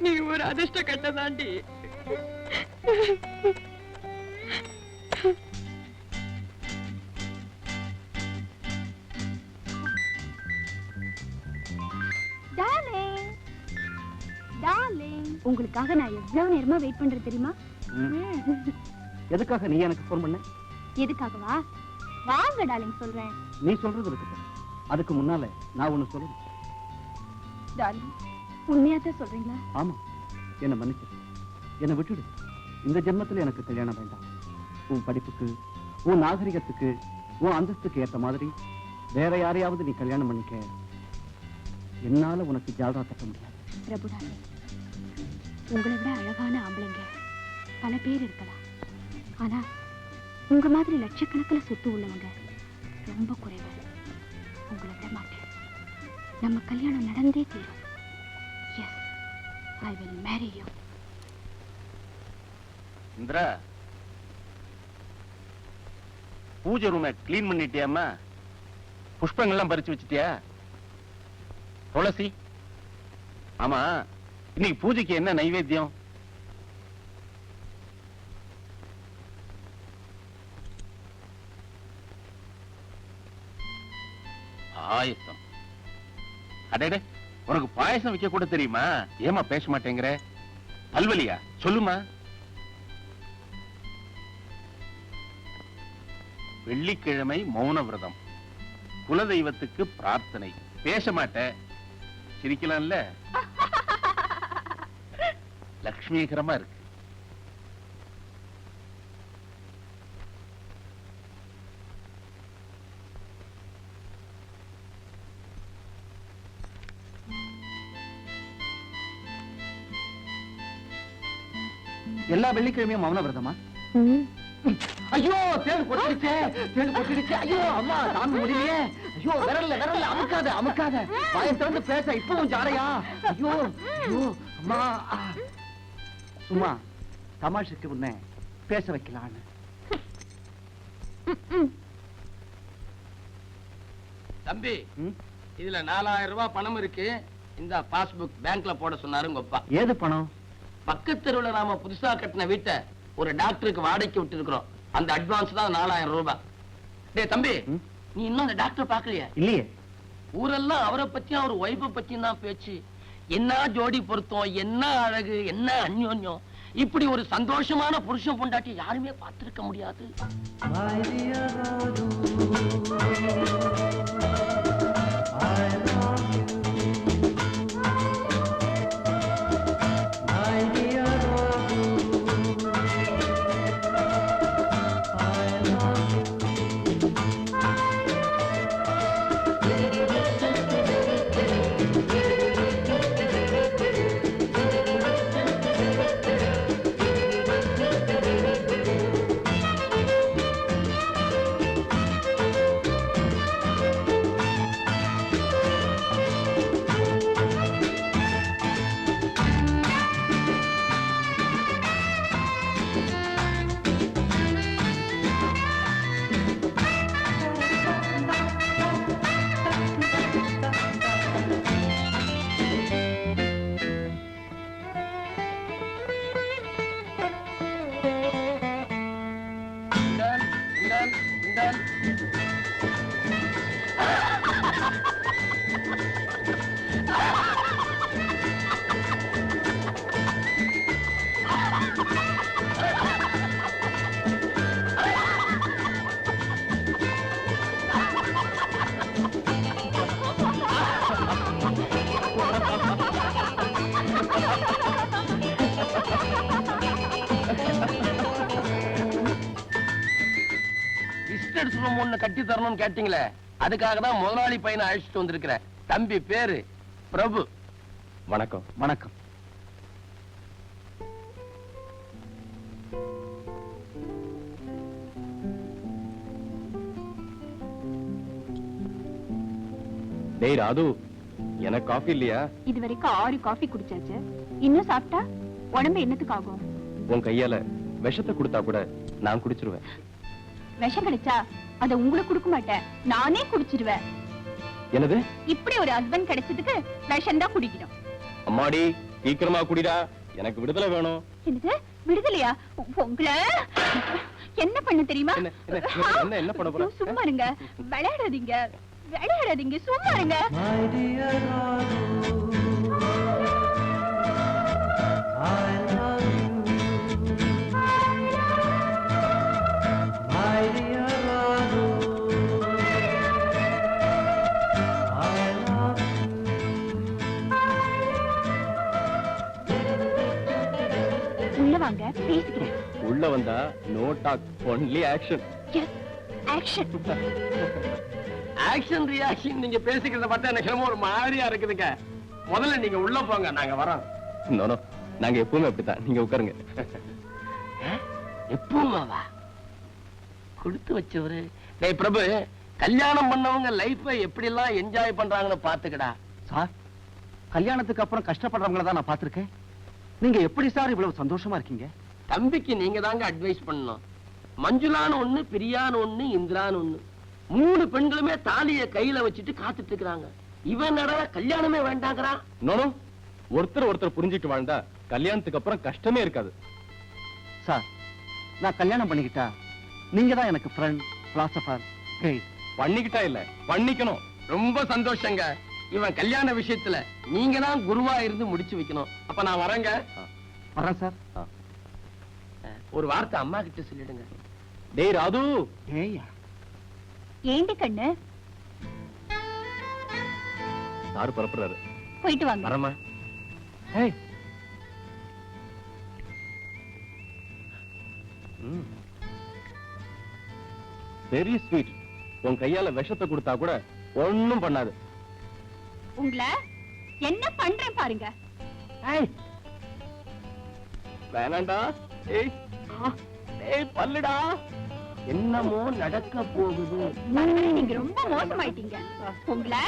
நீ ஒரு அதிர்ஷ்ட கட்டதாண்டி. உங்களுக்காக நான் எவ்வளவு நேரமா வெயிட் பண்றேன் தெரியுமா? எதுக்காக நீ எனக்கு போன் பண்ண? எதுக்காகவா? வாங்க டார்லிங், சொல்றேன். நீ சொல்றது இருக்கு. அதுக்கு முன்னால நான் ஒண்ணு சொல்றேன். டார்லிங், உண்மையாத்தான் சொல்றீங்களா? ஆமா, என்ன மன்னிச்சு, என்னை விட்டுடு. இந்த ஜென்மத்துல எனக்கு கல்யாணம் வேண்டாம். உன் படிப்புக்கு, உன் நாகரிகத்துக்கு, உன் அந்தஸ்துக்கு ஏற்ற மாதிரி வேற யாரையாவது நீ கல்யாணம் பண்ணிக்க. என்னால உனக்கு ஜாதா தட்ட முடியாது. பிரபு டார்லிங், உங்களை விட அழகான ஆம்பளைங்க பல பேர் இருக்கலாம். ஆனா உங்க மாதிரி லட்சக்கணக்கில் சொத்து உள்ளவங்க ரொம்ப குறைவு. உங்களை விட மாட்டேன். நம்ம கல்யாணம் நடந்தே தீரும். Yes, I will marry you. Indira, பூஜை ரூமை கிளீன் பண்ணிட்டியாமா? புஷ்பங்கள்லாம் பறிச்சு வச்சிட்டியா? துளசி, ஆமா, இன்னைக்கு பூஜைக்கு என்ன நைவேத்தியம்? பாயசம். அடடே, உனக்கு பாயசம் வைக்க கூட தெரியுமா? ஏமா பேச மாட்டேங்கிற? பல்வலியா? சொல்லுமா. வெள்ளிக்கிழமை மௌன விரதம், குலதெய்வத்துக்கு பிரார்த்தனை. பேச மாட்ட, சிரிக்கலாம்ல? லட்சுமிகரமா இருக்கு. எல்லா வெள்ளிக்கிழமையும் மௌன விரதமா? ஐயோ, தேடு கொட்டிடுச்சே, தேடு கொட்டிடுச்சே. ஐயோ அம்மா, தாங்க முடியலையே. ஐயோ, விரல்ல விரல்ல அமுக்காத அமுக்காத. வாயை திறந்து பேச இப்பவும் ஜாடையா? ஐயோ ஐயோ அம்மா. சும்மா தமாஷுக்கு உன்னை பேச வைக்கலான்னு. தம்பி, இதுல 4000 ரூபாய் பணம் இருக்கு. இந்த பாஸ்புக் பேங்க்ல போட சொன்னாரு உங்க அப்பா. ஏது பணம்? பக்கத்து தெருவுல நாம புதுசா கட்டின வீட்டை ஒரு டாக்டருக்கு வாடகைக்கு விட்டு இருக்கிறோம். அந்த அட்வான்ஸ் தான் 4000 ரூபாய். டேய் தம்பி, நீ இன்னும் அந்த டாக்டர் பாக்கலையா? இல்லையே. ஊரெல்லாம் அவரை பத்தியும் அவர் ஒய்ஃபை பத்தியும் தான் பேச்சு. என்ன ஜோடி பொருத்தம், என்ன அழகு, என்ன அந்யோன்யம். இப்படி ஒரு சந்தோஷமான புருஷன் பொண்டாட்டி யாருமே பார்த்திருக்க முடியாது. கட்டி தரணும் கேட்டீங்களே, அதுக்காக தான் முதலாளி பையனை அழைச்சிட்டு வந்திருக்கிறேன். தம்பி பேரு பிரபு. வணக்கம். வணக்கம். டேய் ராது, எனக்கு காஃபி இல்லையா? இது வரைக்கும் 6 காஃபி குடிச்சாச்சு. இன்னும் சாப்பிட்டா உடம்பு என்னத்துக்கு ஆகும்? உன் கையால விஷத்தை கொடுத்தா கூட நான் குடிச்சிருவேன். விஷம் கிடைச்சா அத உங்களுக்கு கொடுக்க மாட்டேன், நானே குடிச்சிருவேன். என்னது? இப்படி ஒரு ஹஸ்பண்ட் கிடைச்சதுக்கு விஷம் தான் குடிக்கணும். அம்மாடி, சீக்கிரமா குடிடா, எனக்கு விடுதலை வேணும். என்னது விடுதலையா? உங்களை என்ன பண்ண தெரியுமா? என்ன பண்ண போற? சும்மா இருங்க, விளையாடாதீங்க விளையாடாதீங்க, சும்மா இருங்க. உள்ள வாங்க, பேசிக்கிறேன். உள்ள வந்தா no talk, only action. Yes, action. Action reaction நீங்க பேசிக்கிறத பார்த்தா எனக்கு ரொம்ப ஒரு மாதிரியா இருக்குதுங்க. முதல்ல நீங்க உள்ள போங்க, நாங்க வரோம். நோ நோ, நாங்க எப்பவுமே அப்படித்தான். நீங்க உட்காருங்க. எப்பவும் வா. கொடுத்து வச்சவரு. டேய் பிரபு, கல்யாணம் பண்ணவங்க லைஃபை எப்படி எல்லாம் என்ஜாய் பண்றாங்கன்னு பாத்துக்கடா. சார், கல்யாணத்துக்கு அப்புறம் கஷ்டப்படுறவங்கள தான் நான் பார்த்திருக்கேன். நீங்க எப்படி சார் இவ்வளவு சந்தோஷமா இருக்கீங்க? தம்பிக்கு நீங்க தாங்க அட்வைஸ் பண்ணணும். மஞ்சுளான்னு ஒண்ணு, பிரியான்னு ஒண்ணு, இந்திரான்னு ஒண்ணு, 3 பெண்களுமே தாலிய கையில வச்சுட்டு காத்துட்டு இருக்காங்க. இவன் நடவ கல்யாணமே வேண்டாங்கிறான். நோனும் ஒருத்தர் புரிஞ்சுட்டு வாழ்ந்தா கல்யாணத்துக்கு அப்புறம் கஷ்டமே இருக்காது. சார், நான் கல்யாணம் பண்ணிக்கிட்டா நீங்க தான் எனக்கு ஃப்ரெண்ட், பிலாசபர், கைட். பண்ணிக்கிட்டா இல்ல, பண்ணிக்கணும். ரொம்ப சந்தோஷங்க. இவன் கல்யாண விஷயத்துல நீங்க தான் குருவா இருந்து முடிச்சு வைக்கணும். அப்ப நான் வரேங்க. வரேன் சார். ஒரு வார்த்தை அம்மா கிட்ட சொல்லிடுங்க. டேய் ராது. ஏய்யா, ஏண்டி கண்ணு? சாரு புறப்படுறாரு. போயிட்டு வாங்க. வரமா. ஏய், வெரி ஸ்வீட். உன் கையால விஷத்தை கொடுத்தா கூட ஒண்ணும் பண்ணாது. உங்களை என்ன பண்றேன் பாருங்க. வேணாண்டா. ஏய், ஏய் பல்லுடா. என்னமோ நடக்க போகுது. நீங்க ரொம்ப மோசமாயிட்டீங்க. உங்களை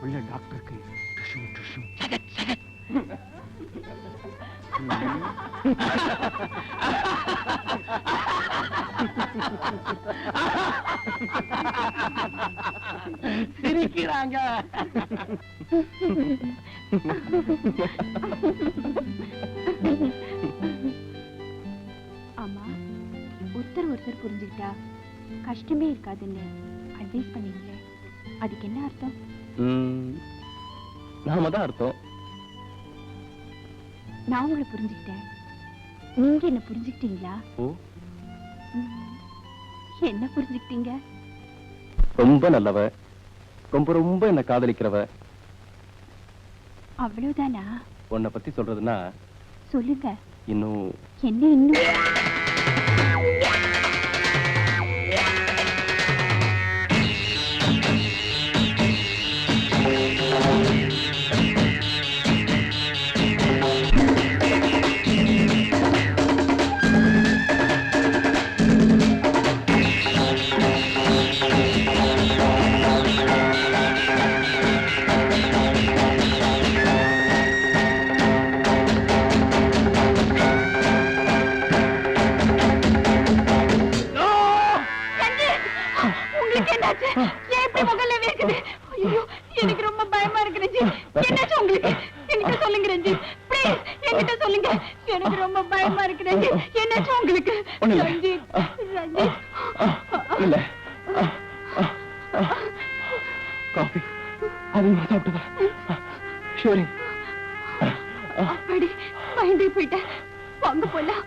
உள்ள டாக்டருக்கு டிஷ்யூ டிஷ்யூ. சிரிக்கிறாங்க. ஆமா, ஒருத்தர் புரிஞ்சுக்கிட்டா கஷ்டமே இருக்காதுன்னு அட்வைஸ் பண்ணீங்களே, அதுக்கு என்ன அர்த்தம்? நாம தான் அர்த்தம். நான் உங்களை புரிஞ்சுக்கிட்டேன், நீங்க என்ன புரிஞ்சுக்கிட்டீங்களா? ஓ, என்ன புரிஞ்சுக்கிட்டீங்க? ரொம்ப நல்லவ, ரொம்ப ரொம்ப என்ன காதலிக்கிறவ. அவ்வளவுதானா? உன்னை பத்தி சொல்றதுன்னா சொல்லுங்க. இன்னும் என்ன இன்னும்? எனக்கு ரொம்ப பயமா இருக்கு ரஞ்சி. என்னாச்சு உங்களுக்கு? என்கிட்ட சொல்லுங்க ரஞ்சி, ப்ளீஸ் என்கிட்ட சொல்லுங்க. எனக்கு ரொம்ப பயமா இருக்கு ரஞ்சி. என்னாச்சு உங்களுக்கு? ரஞ்சி, ரஞ்சி. இல்ல, காஃபி அதிகமா சாப்பிட்டதா? ஷூரிங். அப்படி பயந்தே போயிட்டேன். வாங்க போலாம்.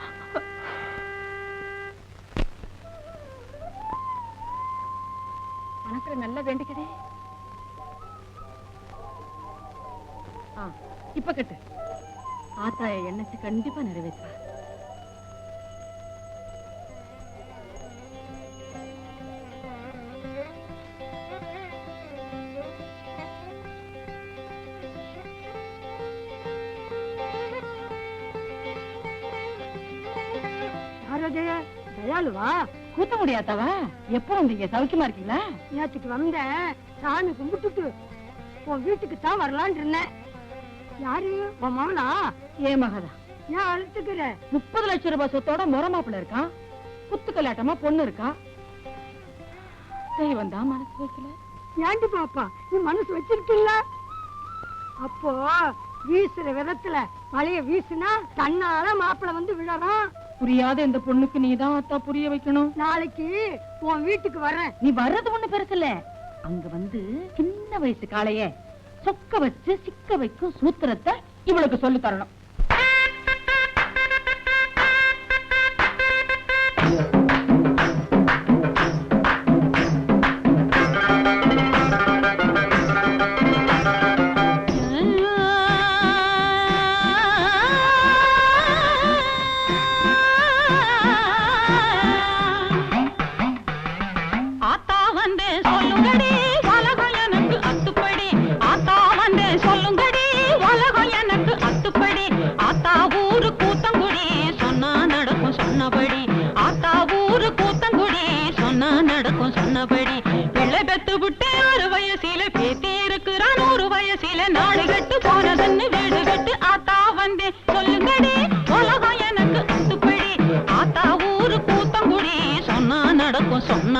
மனசுல நல்லா வேண்டிக்கதே. இப்ப கட்டு. ஆத்தாய எண்ணத்தை கண்டிப்பா நிறைவேற்றா. தயாளுவா? கூத்த முடியாதவா? எப்போ வந்தீங்க? சௌக்கியமா இருக்கீங்களா? நேற்றுக்கு வந்த சாமி கும்பிட்டுட்டு உன் வீட்டுக்கு தான் வரலான் இருந்தேன். யாரு? உன் மகனா? ஏன் மகதா? ஏன் அழுத்துக்கிற? 30 லட்சம் ரூபாய் சொத்தோட முறமாப்பிள்ள இருக்கான். குத்து கலாட்டமா பொண்ணு இருக்கா. தெய்வம் தான் மனசு வைக்கல. ஏண்டி பாப்பா, நீ மனசு வச்சிருக்கீல்ல? அப்போ வீசுற விதத்துல மழைய வீசுனா தன்னால மாப்பிள்ள வந்து விழறான். புரியாத இந்த பொண்ணுக்கு நீதான் அத்தா புரிய வைக்கணும். நாளைக்கு உன் வீட்டுக்கு வர்றேன். நீ வர்றது ஒண்ணு பெருசு இல்ல. அங்க வந்து சின்ன வயசு காளைய சொக்க வச்சு சிக்க வைக்கும் சூத்திரத்தை இவளுக்கு சொல்லி தரணும்.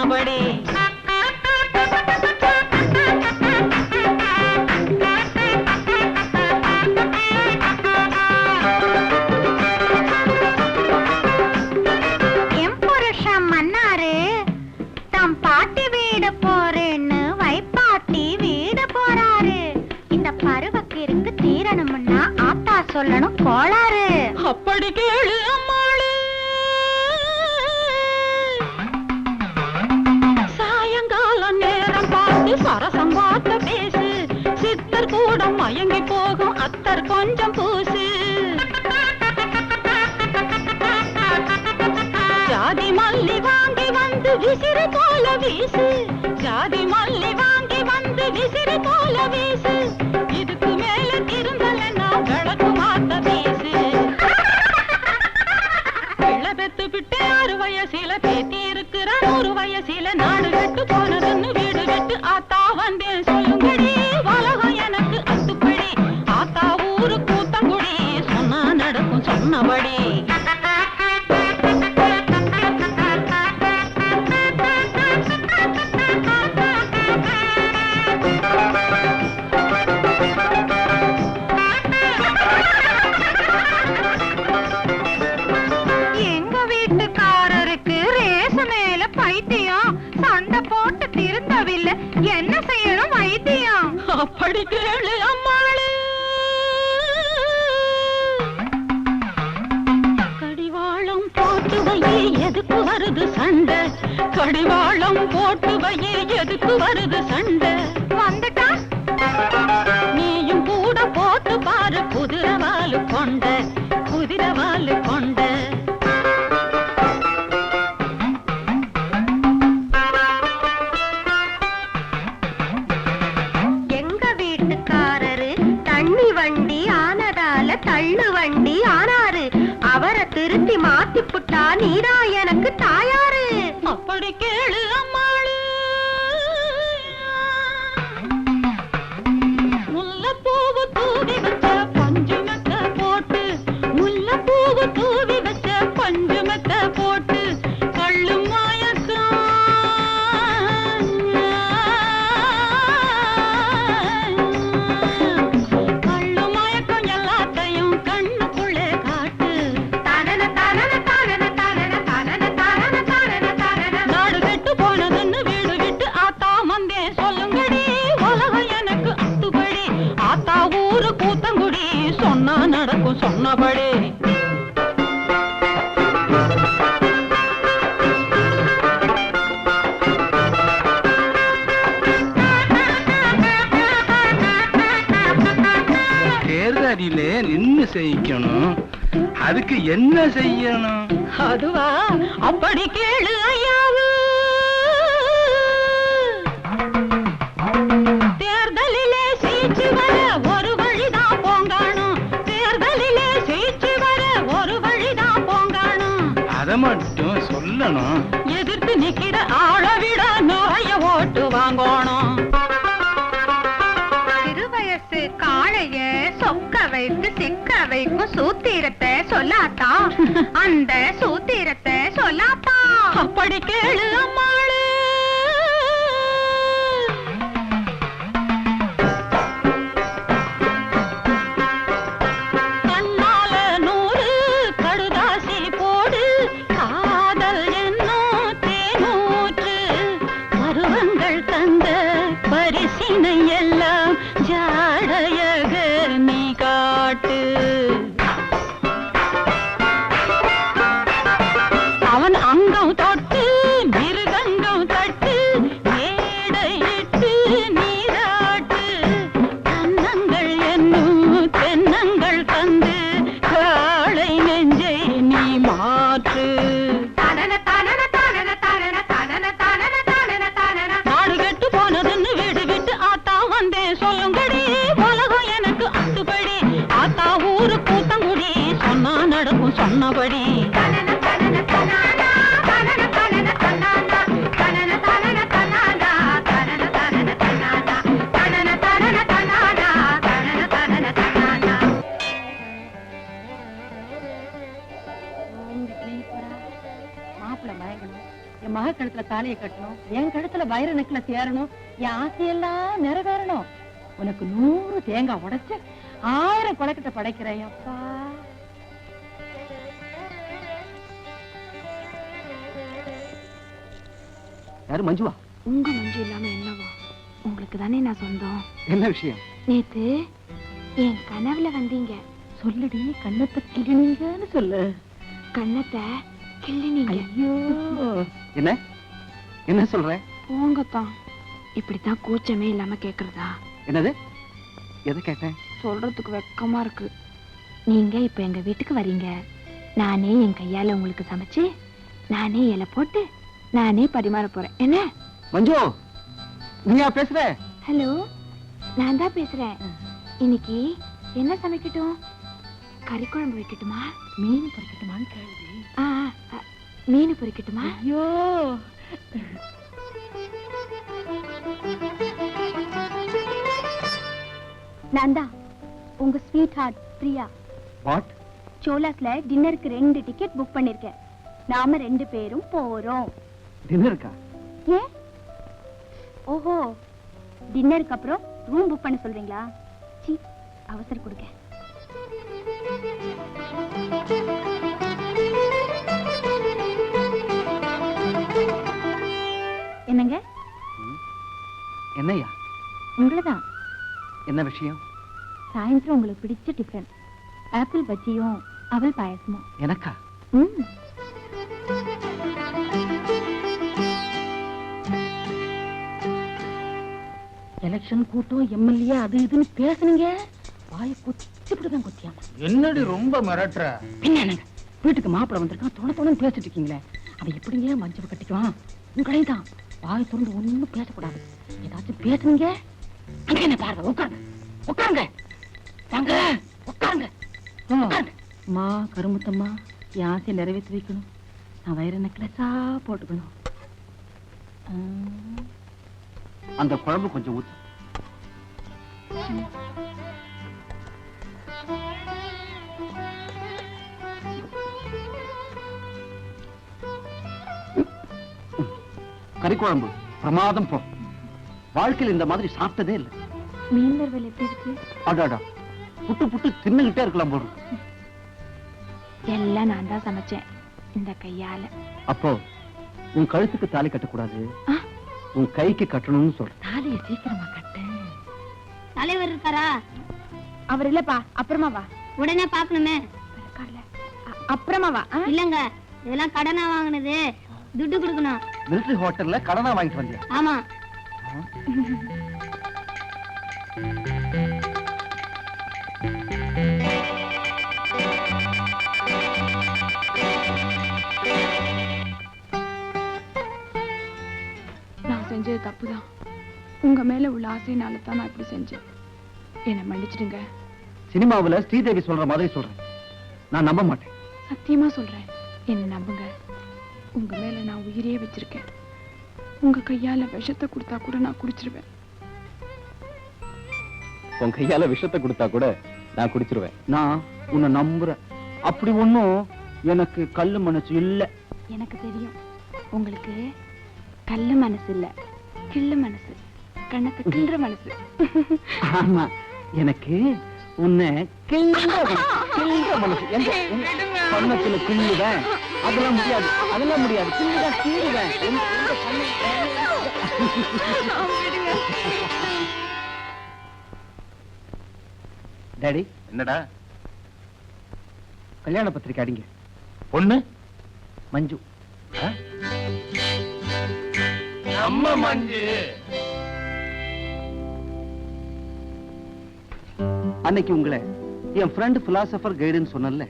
சொன்னபடி. என் புருஷன் மன்னாரு தம் பாட்டி வீடு போறேன்னு வைப்பாட்டி வீடு போறாரு. இந்த பருவக்கிற்கு தீரணும்னா ஆத்தா சொல்லணும் கோளாறு. அப்படி கேளு அம்மாளு. சாயங்காலம் நேரம் பார்த்து சரசம் பார்த்து பேசு. சித்தர் கூட மயங்கி போகும் அத்தர் கொஞ்சம் பூசு. ஜாதி மல்லி வாங்கி வந்து விசிறு போல வீசு. ஜாதி மல்லி வாங்கி வந்து விசிறு போல வீசு. இதுக்கு மேல திருந்தலன்னா விளக்கு மாத்த வீசு. பிள்ளை பெத்து விட்டு 6 வயசுல பேத்தி இருக்கிற 100 வயசுல நாடு கட்டு போனதுன்னு வீடு விட்டு ஆத்தா வந்தேன் சொல்லுங்கடி. உலகம் எனக்கு அத்துப்படி. ஆத்தா ஊரு கூத்தங்குடி சொன்னா நடக்கும் சொன்னபடி. எங்க வீட்டுக்காரருக்கு ரேச மேல பைத்தியம். சண்டை போட்டு திருந்தவில்லை, என்ன செய்யணும் வைத்தியம்? அப்படி கேளு அம்மாளு. கடிவாளம் போட்டு வையே எதுக்கு வருது சண்டை? கடிவாளம் போட்டு வையே எதுக்கு வருது சண்டை? வந்துட்டா நீயும் கூட போட்டு பாரு குதிரவாலு கொண்ட குதிரவாலு கொண்ட. எங்க வீட்டுக்காரரு தண்ணி வண்டி ஆனதால தள்ளு வண்டி ஆனாரு. அவரை திருத்தி மாத்தி புட்டா நீரா எனக்கு தாயாரு. அப்படி கேளு அம்மாளு. முல்லைப்பூவு தூவி வச்ச பஞ்சு மெத்த போட்டு. முல்லைப்பூவு தூவி வச்ச பஞ்சு மெத்த போட்டு. கள்ளு மயக்கம் கள்ளு மயக்கம் எல்லாத்தையும் கண்ணுக்குள்ளே காட்டு. நாடு கெட்டு போனதுன்னு வீடு விட்டு ஆத்தா வந்தே சொல்லுங்கடி. உலகம் எனக்கு அத்துப்படி. ஆத்தா ஊரு கூத்தங்குடி சொன்னா நடக்கும் சொன்னபடி. தேர்தலிலே நின்னு செய்யணும். அதுக்கு என்ன செய்யணும்? அதுவா அப்படி கேளு ஐயாவு. தேர்தலிலே சீச்சு வர ஒரு வழிதான் போங்காணும். தேர்தலிலே சீச்சு வர ஒரு வழிதான் போங்காணும். அத மட்டும் சொல்லணும். எதிர்த்து நிக்கிற ஆளை விட நிறைய ஓட்டு வாங்கணும். சிறுவயசு காளைய சொக்க வைத்து சிக்க வைக்கும் சூத்திரத்தை சொல்லாத்தா. அந்த சூத்திரத்தை சொல்லாத்தா. அப்படி கேளு அம்மாளு. கண்ணால 100 கடுதாசி போடு. காதல் என்னும் தேனூற்று. பருவங்கள் தந்த பரிசினை எல்லாம் ஜாடையக நீ காட்டு. அவன் அங்கம் தொட்டு மிருகங்கம் தட்டு. மேடையிட்டு நீராட்டு. கன்னங்கள் என்னும் தென்னங்கள் தந்து காளை நெஞ்சை நீ மாற்று. நாடு கெட்டு போனதுன்னு வீடு விட்டு ஆத்தா வந்தேன் சொல்லுங்கடி. உலகம் எனக்கு அத்துப்படி. ஆத்தா ஊரு கூத்தங்குடி சொன்னா நடக்கும் சொன்னபடி. மாப்பிள்ள மயங்கணும். என் மக கழுத்துல தாலியை கட்டணும், என் கழுத்துல வைர நெக்லஸ் ஏறணும், என் ஆசையெல்லாம் நிறைவேறணும். உனக்கு 100 தேங்காய் உடைச்சு 1000 கொலைக்கட்டை படைக்கிறேன் அப்பா. யாரு மஞ்சுவா? உங்க மஞ்சு இல்லாம என்னவா? உங்களுக்கு தானே நான் சொந்தம். என்ன விஷயம்? நேத்து என் கனவுல வந்தீங்க. சொல்லுடி, கண்ணத்தை கிள்ளினீங்கன்னு சொல்லு. கண்ணத்தை கிள்ளினீங்க. ஐயோ, என்ன என்ன சொல்ற? போங்கத்தான். இப்படித்தான் கூச்சமே இல்லாம கேக்குறதா? என்னது? எதை கேட்டேன்? சொல்றதுக்கு வெக்கமா இருக்கு. நீங்க இப்ப எங்க வீட்டுக்கு வரீங்க. நானே என் கையால உங்களுக்கு சமைச்சு, நானே இலை போட்டு, நானே பரிமாற போறேன். என்ன மஞ்சு, நீயா பேசுற? ஹலோ, நான் தான் பேசுறேன். இன்னைக்கு என்ன சமைக்கட்டும்? கறி குழம்பு வைக்கட்டுமா, மீன் பொரிக்கட்டுமான்னு கேளுடி. மீன் பொரிக்கட்டுமா? ஐயோ, நான் தான் உங்க ஸ்வீட் ஹார்ட் பிரியா. வாட்? சோலாஸ்ல டின்னருக்கு 2 டிக்கெட் புக் பண்ணிருக்கேன். நாம 2 பேரும் போறோம். டின்னருக்கா? ஏன்? ஓஹோ, டின்னருக்கு அப்புறம் ரூம் புக் பண்ண சொல்றீங்களா? சீ, அவசரம் கொடுங்க. என்னங்க? என்னையா? உங்களதான். என்ன விஷயம்? சாயந்தரம் உங்களுக்கு பிடிச்ச டிஃபன், ஆப்பிள் பஜ்ஜியும் அவல் பாயசமும். எனக்கா? எலெக்ஷன் கூட்டம், எம்எல்ஏ அது இதுன்னு பேசுனீங்க, வாய குத்திவிடுதான் குத்தியாமா. என்னடி ரொம்ப மிரட்டுற? என்னங்க, வீட்டுக்கு மாப்பிள்ள வந்திருக்கான், தொண பேசிட்டு இருக்கீங்களே, அவன் எப்படிங்க மஞ்சள் கட்டிக்குவான்? உங்களையும் தான் வாய் திறந்து ஒண்ணும் பேசக்கூடாது. ஏதாச்சும் பேசுனீங்க, அங்க என்ன பாருங்க. உட்காருங்க, உட்காருங்க, வாங்க, உட்காருங்க. அம்மா கருமுத்தம்மா, என் ஆசையை நிறைவேற்றி வைக்கணும். நான் வைர நெக்லஸா போட்டுக்கணும். அந்த குழம்பு கொஞ்சம் ஊத்து. கறி குழம்பு பிரமாதம் போ. வாழ்க்கையில் இந்த மாதிரி சாப்பிட்டதே இல்லை. மீன் வறுவல் எப்படி இருக்கு? அடாடா, புட்டு புட்டு தின்னுகிட்டே இருக்கலாம் போடு. எல்லாம் நான் தான் சமைச்சேன் இந்த கையால. அப்போ உன் கழுத்துக்கு தாலி கட்டக்கூடாது, உன் கைக்கு கட்டணும்னு சொல்ற. தாலியை சீக்கிரமா கட்டு. தலைவர் இருக்காரா? அவர் இல்லப்பா, அப்புறமா வா. உடனே பாக்கணுமே. அப்புறமா வா. இல்லங்க, இதெல்லாம் கடனா வாங்கினது, துட்டு கொடுக்கணும். மிலிட்டரி ஹோட்டல்ல கடனா வாங்கிட்டு வந்தியா? ஆமா. நான் செஞ்சது தப்புதான். உங்க மேல உள்ள ஆசையினால தான் நான் இப்படி செஞ்சேன். என்ன மன்னிச்சிடுங்க. சினிமாவுல ஸ்ரீதேவி சொல்ற மாதிரி சொல்றேன், நான் நம்ப மாட்டேன். சத்தியமா சொல்றேன், என்ன நம்புங்க. உங்க மேல நான் உயிரே வச்சிருக்கேன். உங்க கையால விஷத்தை கொடுத்தா கூட நான் குடிச்சிருவேன். உன் கையால விஷத்தை கொடுத்தா கூட நான் குடிச்சிருவேன். நான் உன்னை நம்புறேன். அப்படி ஒண்ணும் எனக்கு கல்லு மனசு இல்ல. எனக்கு தெரியும், உங்களுக்கு கல்லு மனசு இல்ல, கிள்ளு மனசு, கண்ணத்தை கிள்ற மனசு. ஆமா, எனக்கு உன்னை கிள்ற மனசு. கண்ணத்துல கிள்ளுவேன். அதெல்லாம் முடியாது, அதெல்லாம் முடியாது. கிள்ளுதான், கீழுவேன். டாடி. என்னடா? கல்யாண பத்திரிக்கை அடிங்க. பொண்ணு மஞ்சு. நம்ம மஞ்சு. அன்னைக்கு உங்களை என் ஃப்ரெண்ட் பிலாசபர் கைடுன்னு சொன்னல,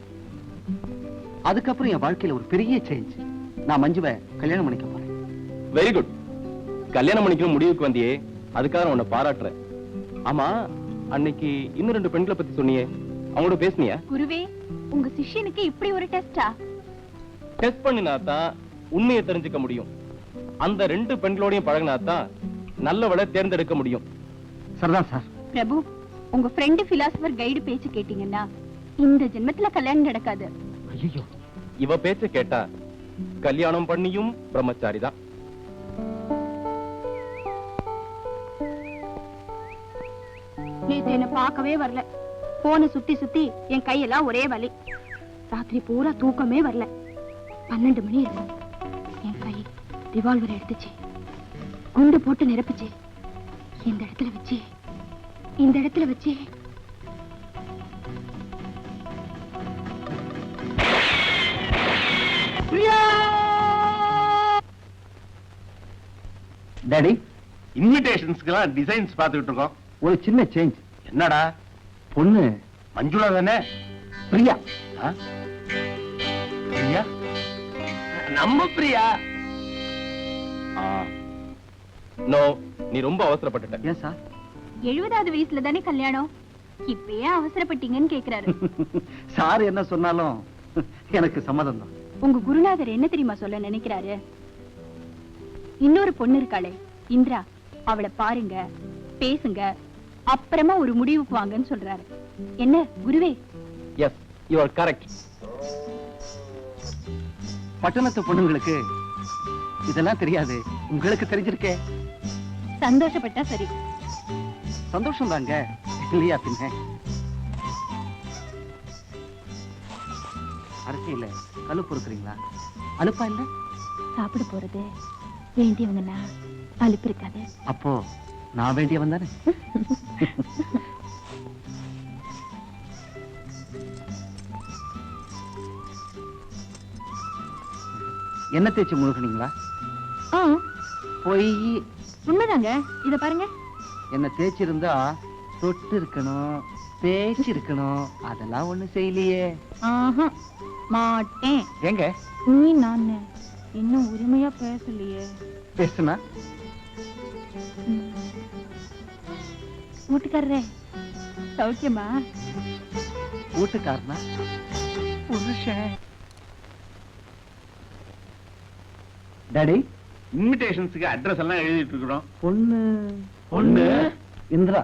அதுக்கப்புறம் என் வாழ்க்கையில ஒரு பெரிய சேஞ்ச். நான் மஞ்சுவை கல்யாணம் பண்ணிக்க போறேன். Very good. கல்யாணம் பண்ணிக்கணும் முடிவுக்கு வந்தியே, அதுக்காக உன்னை பாராட்டுறேன். ஆமா, அன்னைக்கு இன்னும் 2 பெண்களை பத்தி சொன்னியே, அவங்களோட பேசுனியா? குருவே, உங்க சிஷ்யனுக்கு இப்படி ஒரு டெஸ்டா? டெஸ்ட் பண்ணினா தான் உண்மையை தெரிஞ்சுக்க முடியும். அந்த 2 பெண்களோடையும் பழகினா தான் நல்லவளை தேர்ந்தெடுக்க முடியும். சரிதான் சார். பிரபு, உங்க ஃப்ரெண்ட் பிலாசபர் கைடு பேச்சு கேட்டீங்கன்னா இந்த ஜென்மத்துல கல்யாணம் நடக்காது. ஐயோ, இவ பேச்ச கேட்டா கல்யாணம் பண்ணியும் பிரம்மச்சாரி தான். நேத்து என்ன பார்க்கவே வரல. போன சுத்தி சுத்தி என் கையெல்லாம் ஒரே வலி. ராத்திரி பூரா தூக்கமே வரல. 12 மணி இருக்கும். என் கை ரிவால்வர் எடுத்துச்சு, குண்டு போட்டு நிரப்புச்சு. இந்த இடத்துல வச்சு டாடி, இன்விடேஷன்ஸ்க்குலாம் டிசைன்ஸ் பார்த்துக்கிட்டு இருக்கோம். ஒரு சின்ன சேஞ்ச். என்னடா? பொண்ணு மஞ்சுளா தானே? பிரியா. பிரியா? நம்ம பிரியா? நோ, நீ ரொம்ப அவசரப்பட்டுட்ட. ஏன் சார்? 70வது வயசுல தானே கல்யாணம், இப்பயே அவசரப்பட்டீங்கன்னு கேக்குறாரு. சார் என்ன சொன்னாலும் எனக்கு சம்மதம் தான். உங்க குருநாதர் என்ன தெரியுமா சொல்ல நினைக்கிறாரு? இன்னொரு பொண்ணு இருக்காளே இந்திரா, அவளை பாருங்க, பேசுங்க, அப்புறமா ஒரு முடிவுக்கு வாங்கன்னு சொல்றாரு. என்ன குருவே? Yes, you are correct. பட்டணத்து பொண்ணுங்களுக்கு இதெல்லாம் தெரியாது, உங்களுக்கு தெரிஞ்சிருக்கே. சந்தோஷப்பட்டா சரி. சந்தோஷம் தாங்க, இல்லையா பின்ன? அரசியல கழுப்பு இருக்கிறீங்களா? அலுப்பா இல்ல? சாப்பிட போறது வேண்டியவங்கன்னா அலுப்பு இருக்காது. அப்போ நான் வேண்டியவன் தானே? என்ன தேய்ச்சி முழுகுனீங்களா? பொய். உண்மைதாங்க. இத பாருங்க. என்ன தேய்ச்சிருந்தா தொட்டு இருக்கணும், தேய்ச்சி இருக்கணும். அதெல்லாம் ஒண்ணு செய்யலையே. மாட்டேன். எங்க நீ நான் இன்னும் உரிமையா பேசலையே. பேசுனா வீட்டுக்காரரே, சௌக்கியமா? வீட்டுக்காரனா? புருஷன். டாடி, இன்விடேஷன்ஸ்க்கு அட்ரஸ் எல்லாம் எழுதிட்டு இருக்கிறோம். பொண்ணு இந்திரா.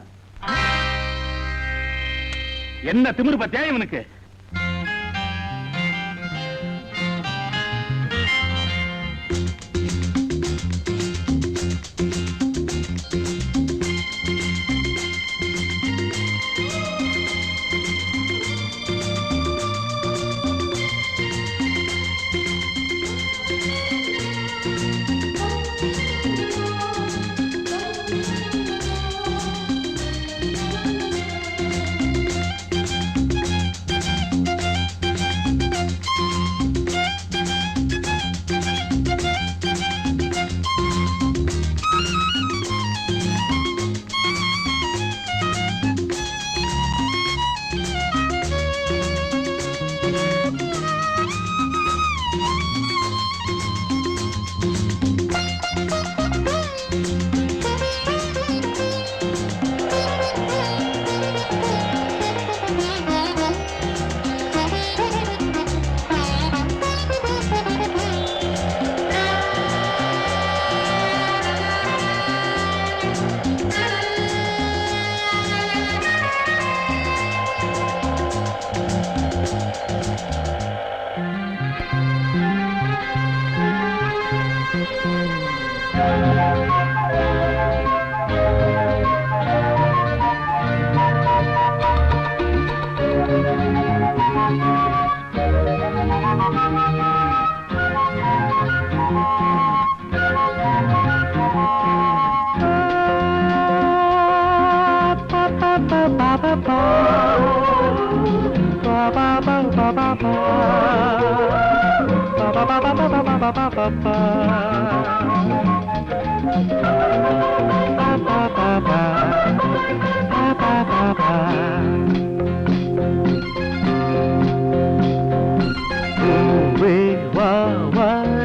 என்ன திமிரு பத்தியா இவனுக்கு?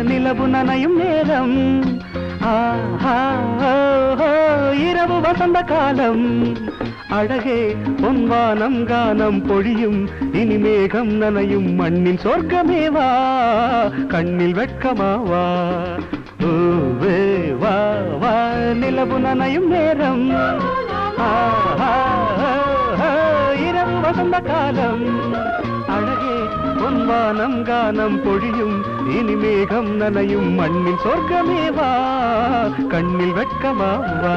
நிலவு நனையும் நேரம், இரவு வசந்த காலம், அழகே பொன்வானம் கானம் பொழியும், இனி மேகம் நனையும் மண்ணின் சொர்க்கமேவா, கண்ணில் வெட்கமாவா. வா வா நிலவு நனையும் நேரம், இரவு வசந்த காலம், அழகே பொன்வானம் கானம் பொழியும் இனி மேகம் நனையும் மண்ணின் சொர்க்கமேவா கண்ணில் வெட்கமாவா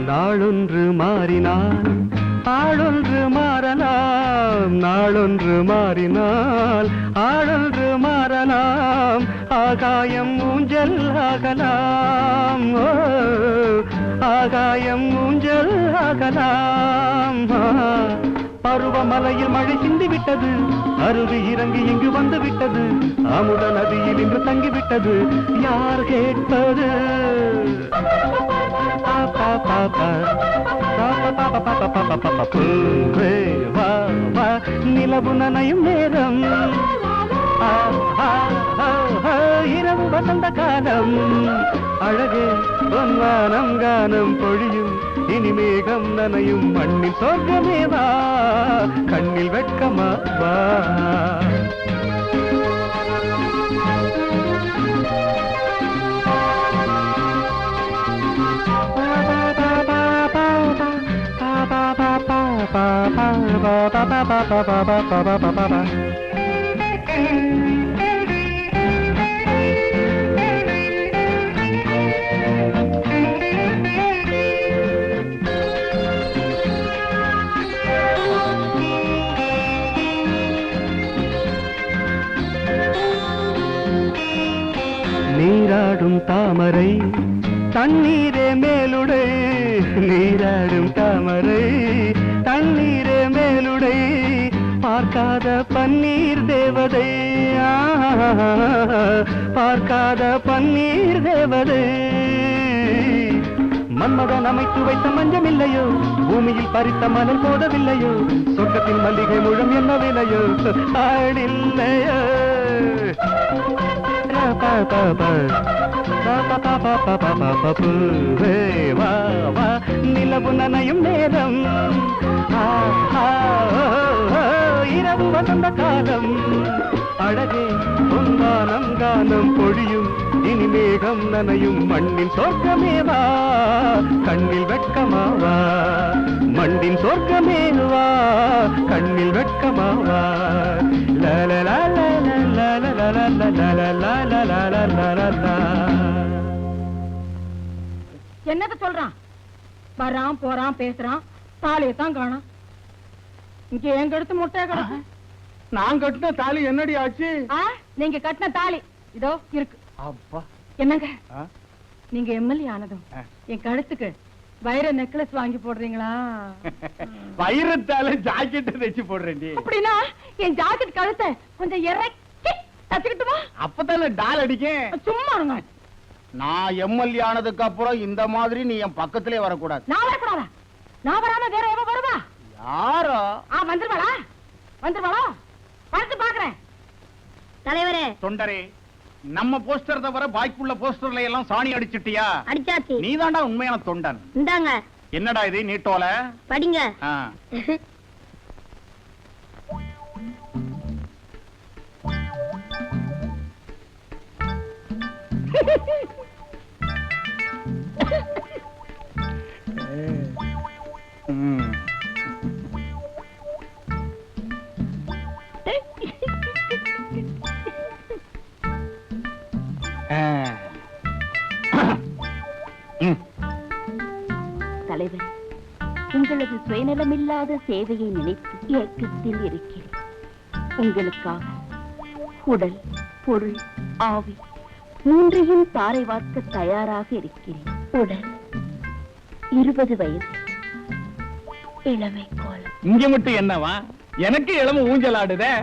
நாளொன்று மாறினால் ஆளொன்று மாறலாம் நாளொன்று மாறினால் ஆளொன்று மாறலாம் ஆகாயம் ஊஞ்சல் ஆகலாம் ஆகாயம் ஊஞ்சல் ஆகலாம் பருவமலையில் மழை சிந்தி விட்டது அருவி இறங்கி இங்கு வந்து விட்டது அமுத நதியில் இன்று தங்கிவிட்டது யார் கேட்பது நிலவு நனையும் நேரம் இரவு வசந்த காலம் அழகே பொன்வானம் கானம் பொழியும் இனி மேகம் நனையும் மண்ணின் சொர்க்கமேவா கண்ணில் வெட்கமாவா நீராடும் தாமரை தண்ணீரே மேலுடை நீராடும் தாமரை தண்ணீரே மேலுடை பார்க்காத பன்னீர் தேவதை பார்க்காத பன்னீர் தேவதை மன்மதன் அமைத்து வைத்த மஞ்சம் இல்லையோ பூமியில் பறித்த மணல் போதவில்லையோ சொர்க்கத்தின் மல்லிகை முழம் என்ன விலையோ ஆடில்லையோ நிலவு நனையும் நேரம் இரவு வசந்த காலம் அழகே பொன்வானம் கானம் பொழியும் இனி மேகம் நனையும் மண்ணின் சொர்க்கமேவா கண்ணில் வெட்கமாவா மண்ணின் சொர்க்கமேவா கண்ணில் வெட்கமாவா என்னத சொல்றான் வரான் போறான் பேசுறான் தாலியத்தான் காணோம் இங்க எங்க எடுத்து முட்டை கிடக்கு நான் கட்டின தாலி என்னடி ஆச்சு நீங்க கட்டின தாலி இதோ இருக்கு அப்பா என்னங்க நீங்க எம்எல்ஏ ஆனதும் என் கழுத்துக்கு வைர நெக்லஸ் வாங்கி போடுறீங்களா வைரத்தால ஜாக்கெட் தைச்சு போடுறேன்டி அப்படின்னா என் ஜாக்கெட் கழுத்தை கொஞ்சம் இறக்கி தச்சுக்கிட்டுமா அப்பதானே டால் அடிக்கேன் சும்மா இருங்க நான் எம்எல்ஏ ஆனதுக்கு அப்புறம் இந்த மாதிரி நீ என் பக்கத்திலே வரக்கூடாது நான் வரக்கூடாதா நான் வராம வேற எவ வருவா யாரோ வந்துருவாளா வந்துருவாளா பார்த்து பாக்குறேன் தலைவரே தொண்டரே நம்ம போஸ்டர் தவிர பாய்க்குள்ள போஸ்டர்ல எல்லாம் சாணி அடிச்சிட்டியா அடிச்சாச்சு நீதான்டா உண்மையான தொண்டன் இந்தாங்க என்னடா இது நீட்டோல படிங்க தலைவர் உங்களது சுயநலமில்லாத சேவையை நினைத்து ஏக்கத்தில் இருக்கிறேன். உங்களுக்காக உடல் பொருள் ஆவி மூன்றையும் தாரை வார்க்க தயாராக இருக்கிறேன். உடல் 20 வயது இளமை கோலம். இங்க மட்டும் என்னவா எனக்கு இளம ஊஞ்சல் ஆடுதே.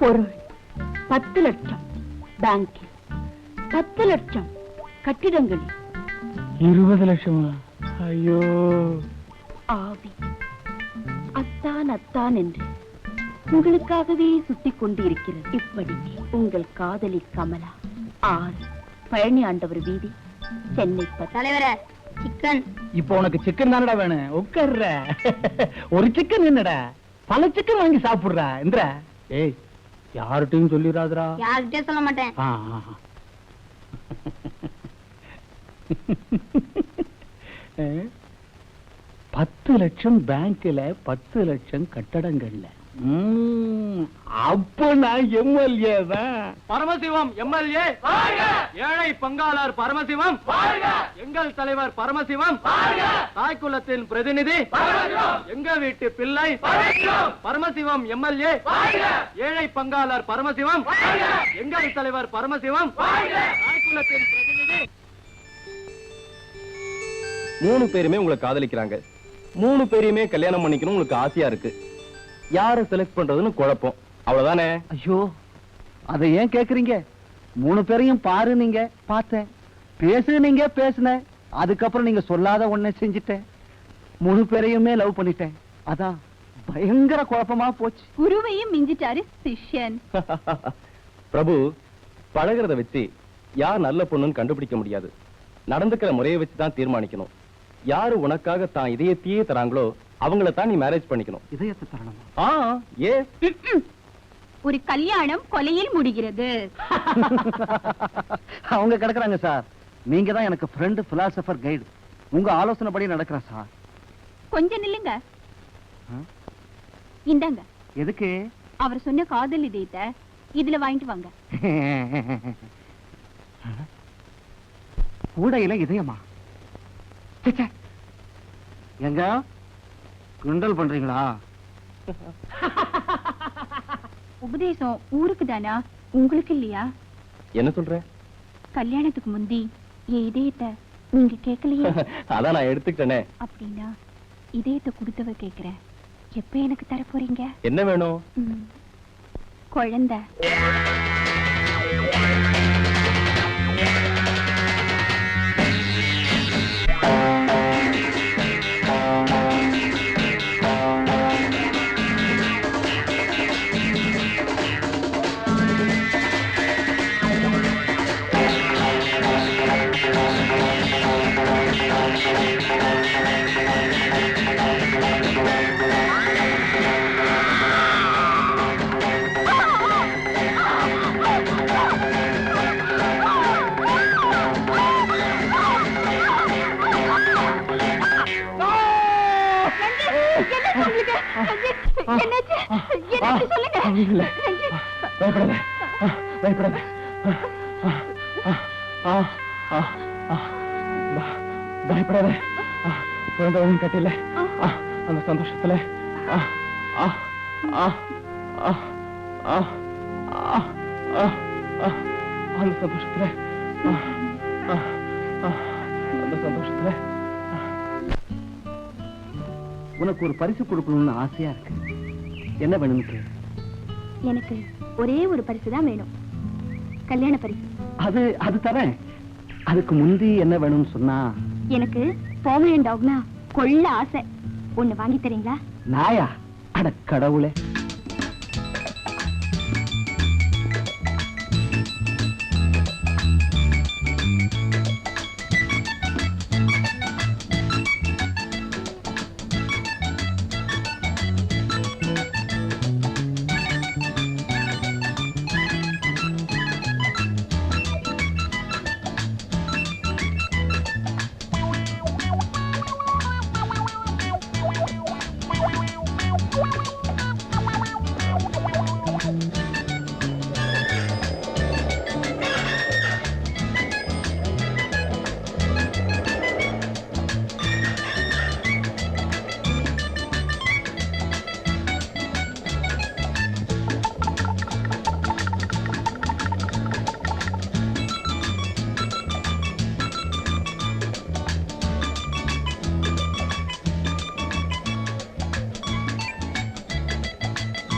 பொருள் 10 லட்சம் பேங்கில், 10 லட்சம் கட்டிடங்களில், 20 லட்சமா? ஐயோ, ஆவி அத்தான் அத்தான் என்று உங்களுக்காகவே சுத்திக் கொண்டு இருக்கிறது. இப்படி உங்கள் காதலி கமலா 6 பழனி ஆண்டவர் வீதி, சென்னை 10. தலைவரே சிக்கன். இப்போ உனக்கு சிக்கன் தானடா வேணும்? உட்கார்ற. ஒரு சிக்கன் என்னடா, பல சிக்கன் வாங்கி சாப்பிடுறா. என்ற ஏய், யார்கிட்டயும் சொல்லிடாதடா. யார்கிட்டே சொல்ல மாட்டேன். 10 லட்சம் பேங்க்ல, 10 லட்சம் கட்டடங்கள்ல. அப்ப நான் எம்எல்ஏ தான். பரமசிவம் எம்எல்ஏ, ஏழை பங்காளர் பரமசிவம், எங்கள் தலைவர் பரமசிவம், தாய்க்குலத்தின் பிரதிநிதி எங்க வீட்டு பிள்ளை பரமசிவம் எம்எல்ஏ, ஏழை பங்காளர் பரமசிவம், எங்கள் தலைவர் பரமசிவம், தாய்க்குலத்தின் பிரதிநிதி. 3 பேருமே உங்களை காதலிக்கிறாங்க. 3 பேரையுமே கல்யாணம் பண்ணிக்கணும் உங்களுக்கு ஆசையா இருக்கு. யாரை செலக்ட் பண்றதுன்னு குழப்பம். அவ்வளவுதானே? ஐயோ, அதை ஏன் கேக்குறீங்க? 3 பேரையும் பாரு, நீங்க பார்த்தேன், பேசுனீங்க, பேசுனேன், அதுக்கப்புறம் நீங்க சொல்லாத ஒண்ணே செஞ்சுட்டேன். 3 பேரையுமே லவ் பண்ணிட்டேன். அதான் பயங்கர குழப்பமா போச்சு. குருவையும் மிஞ்சிட்டாரு சிஷ்யன். பிரபு, பழகிறத வச்சு யார் நல்ல பொண்ணுன்னு கண்டுபிடிக்க முடியாது. நடந்துக்கிற முறையை வச்சு தான் தீர்மானிக்கணும். யாரு உனக்காக தான் இதயத்தையே தராங்களோ அவங்கள தான் நீ மேரேஜ் பண்ணிக்கணும். இதயத்தை தரணுமா? ஏ, ஒரு கல்யாணம் கொலையில் முடிகிறது. அவங்க கிடக்குறாங்க சார். நீங்க தான் எனக்கு ஃப்ரெண்ட், பிலாசபர், கைடு. உங்க ஆலோசனைப்படி நடக்கிறேன் சார். கொஞ்சம் நில்லுங்க. இந்தாங்க. எதுக்கு? அவர் சொன்ன காதல் இதயத்தை இதுல வாங்கிட்டு வாங்க. கூடையில இதயமா? எங்க கிண்டல் பண்றீங்களா? உபதேசம் ஊருக்கு தானா, உங்களுக்கு இல்லையா? என்ன சொல்ற? கல்யாணத்துக்கு முந்தி என் இதயத்தை நீங்க கேட்கலையே. அதான் நான் எடுத்துக்கிட்டேனே. அப்படின்னா இதயத்தை கொடுத்தவ கேக்குறேன், எப்ப எனக்கு தர போறீங்க? என்ன வேணும்? குழந்தை. பயப்படாத. குழந்தைகளும் கட்டில அந்த சந்தோஷத்துல அந்த சந்தோஷத்துல அந்த சந்தோஷத்துல உனக்கு ஒரு பரிசு கொடுக்கணும்னு ஆசையா இருக்கு. என்ன வேணும்னு? எனக்கு ஒரே ஒரு பரிசு தான் வேணும், கல்யாண பரிசு. அது தரேன். அதுக்கு முந்தி என்ன வேணும்னு சொன்னா? எனக்கு போமரன் டாக்னா கொள்ள ஆசை. ஒண்ணு வாங்கி தரீங்களா? நாயா? அட கடவுளே.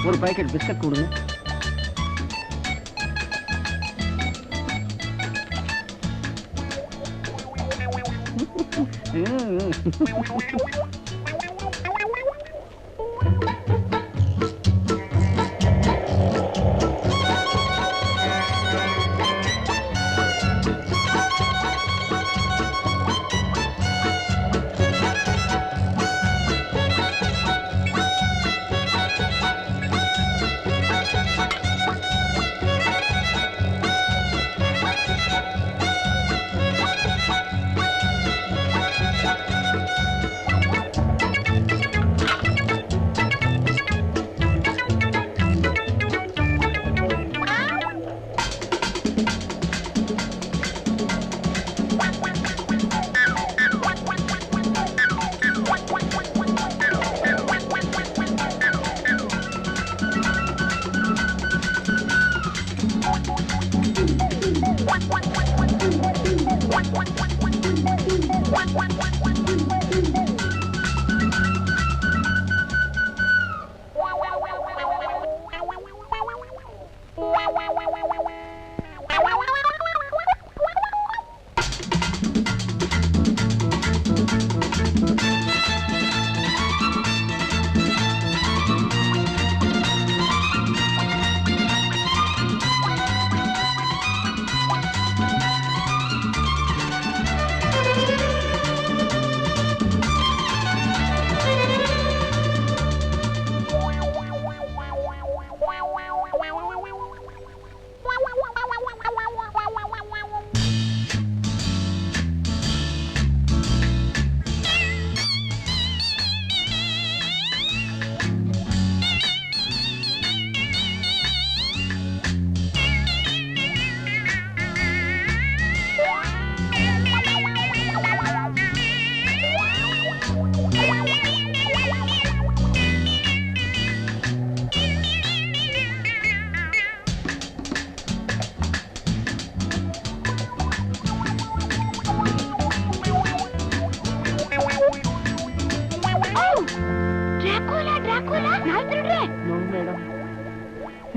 ஒரு பாக்கெட் பிஸ்கட் கொடுங்க.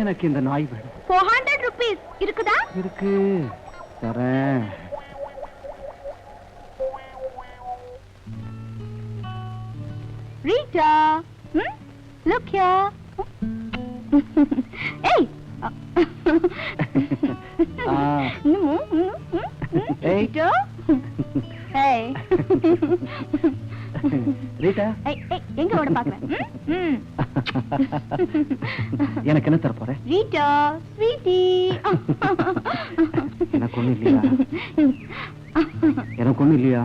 எனக்கு இந்த நாய் வேணும். 400 rupees இருக்குதா? இருக்கு, தரேன். Rita, look here. Hey. Rita. Hey. Rita, எங்க ஓட பாக்குறேன்? எனக்கு என்ன தர போற? Rita, sweetie. எனக்கு ஒண்ணு இல்லையா? எனக்கு ஒண்ணு இல்லையா?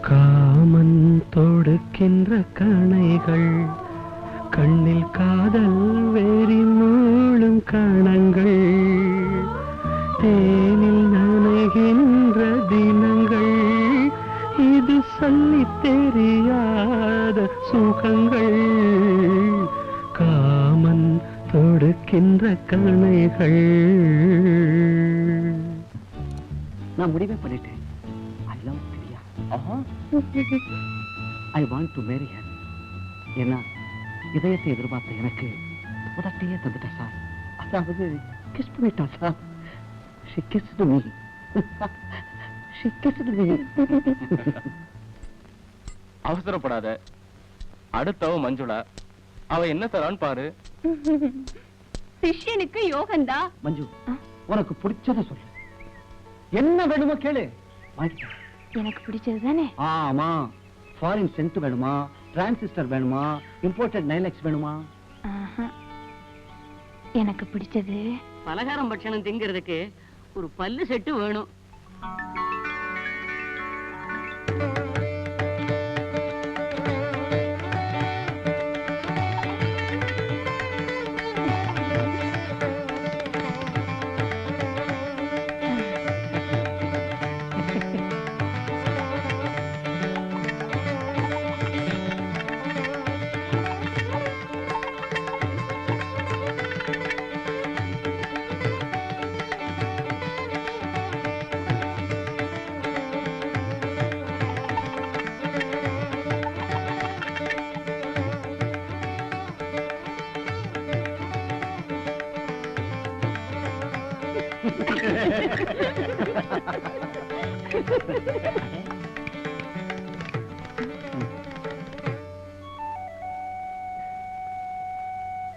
காமன் தொடுக்கின்ற கணைகள், கண்ணில் காதல் வேறி மூளும் கணங்கள், தேனில் நனைகின்ற தினங்கள், இது சொல்லி தெரியாத சுகங்கள். காமன் தொடுக்கின்ற கணைகள். நான் முடிவே பண்ணிட்டேன். I love Priya. I want to marry her. ஏன்னா இதயத்தை எதிர்பார்த்த எனக்கு உதட்டியே தந்துட்டா சார். அதாவது கிஸ் பண்ணிட்டா sir. She kissed me. She kissed me. அவசரப்படாத, அடுத்தவ மஞ்சுளா, அவ என்ன தரான்னு பாரு. சிஷ்யனுக்கு யோகந்தா. மஞ்சு, உனக்கு பிடிச்சத சொல்லு. என்ன வேணுமோ கேளு, வாங்கிட்டேன். எனக்கு பிடிச்சது தானே? ஆமா. ஃபாரின் சென்ட் வேணுமா, டிரான்சிஸ்டர் வேணுமா, இம்போர்ட்டட் நைலெக்ஸ் வேணுமா? எனக்கு பிடிச்சது பலகாரம் பட்சணம் திங்கிறதுக்கு ஒரு பல்லு செட்டு வேணும்.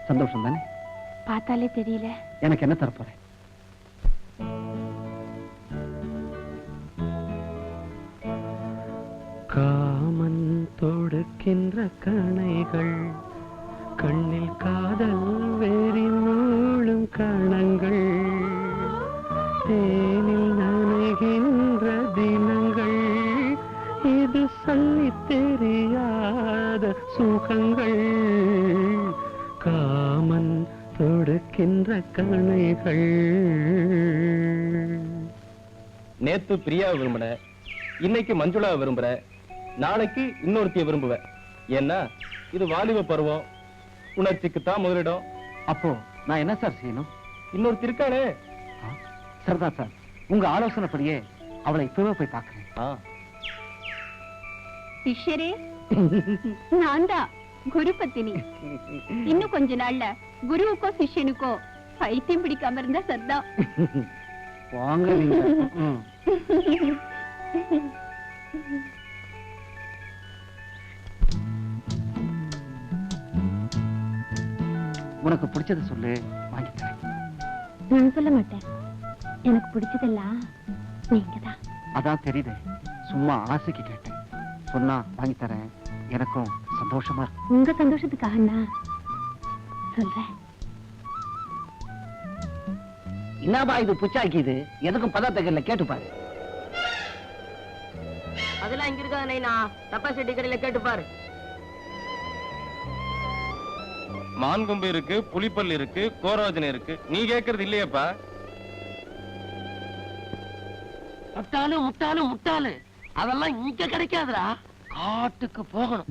சந்தோஷம் தானே? பார்த்தாலே தெரியல. எனக்கு என்ன தரப்போறேன்? காமன் தொடுக்கின்ற கணைகள், கண்ணில் காதல் வேறி மூழும் கணங்கள், தேனில் நனைகின்ற தினங்கள், இது சொல்லி தெரியாத சுகங்கள். காமன் தொடுக்கின்ற கணைகள். நேத்து பிரியாவை விரும்புன, இன்னைக்கு மஞ்சுளாவை விரும்புற, நாளைக்கு இன்னொருத்திய விரும்புவ. ஏன்னா இது வாலிப பருவம், உணர்ச்சிக்குத்தான் முதலிடம். அப்போ நான் என்ன சார் செய்யணும்? இன்னொருத்தி இருக்காளே. சரிதான் சார், உங்க ஆலோசனைப்படியே அவளை இப்பவே போய் பார்க்கிறேன். சிஷ்யரே, நான் தான் குரு பத்தினி. இன்னும் கொஞ்ச நாள்ல குருவுக்கோ சிஷ்யனுக்கோ பைத்தியம் பிடிக்காம இருந்தா சரிதான். வாங்க நீங்க. உனக்கு பிடிச்சது சொல்லு, வாங்கிக்கிறேன். நான் சொல்ல மாட்டேன். எனக்கு பிடிச்சதெல்லாம் நீங்க தான். அதான் தெரியுது, சும்மா ஆசைக்கு கேட்டேன். சொன்னா வாங்கி தரேன். எனக்கும் சந்தோஷமா இருக்கு. உங்க சந்தோஷத்துக்காக நான் சொல்றேன். என்னப்பா இது புச்சாக்கிது? எதுக்கும் பதார்த்தங்கள்ல கேட்டு பாரு. அதெல்லாம் இங்க இருக்காது நைனா, தப்பாசிட்டி கடையில கேட்டு பாரு. மான்கொம்பு இருக்கு, புலிப்பல் இருக்கு, கோரோஜனை இருக்கு. நீ கேக்குறது இல்லையப்பா. முட்டாளு முட்டாளு முட்டாளு, அதெல்லாம் இங்க கிடைக்காதுடா, காட்டுக்கு போகணும்.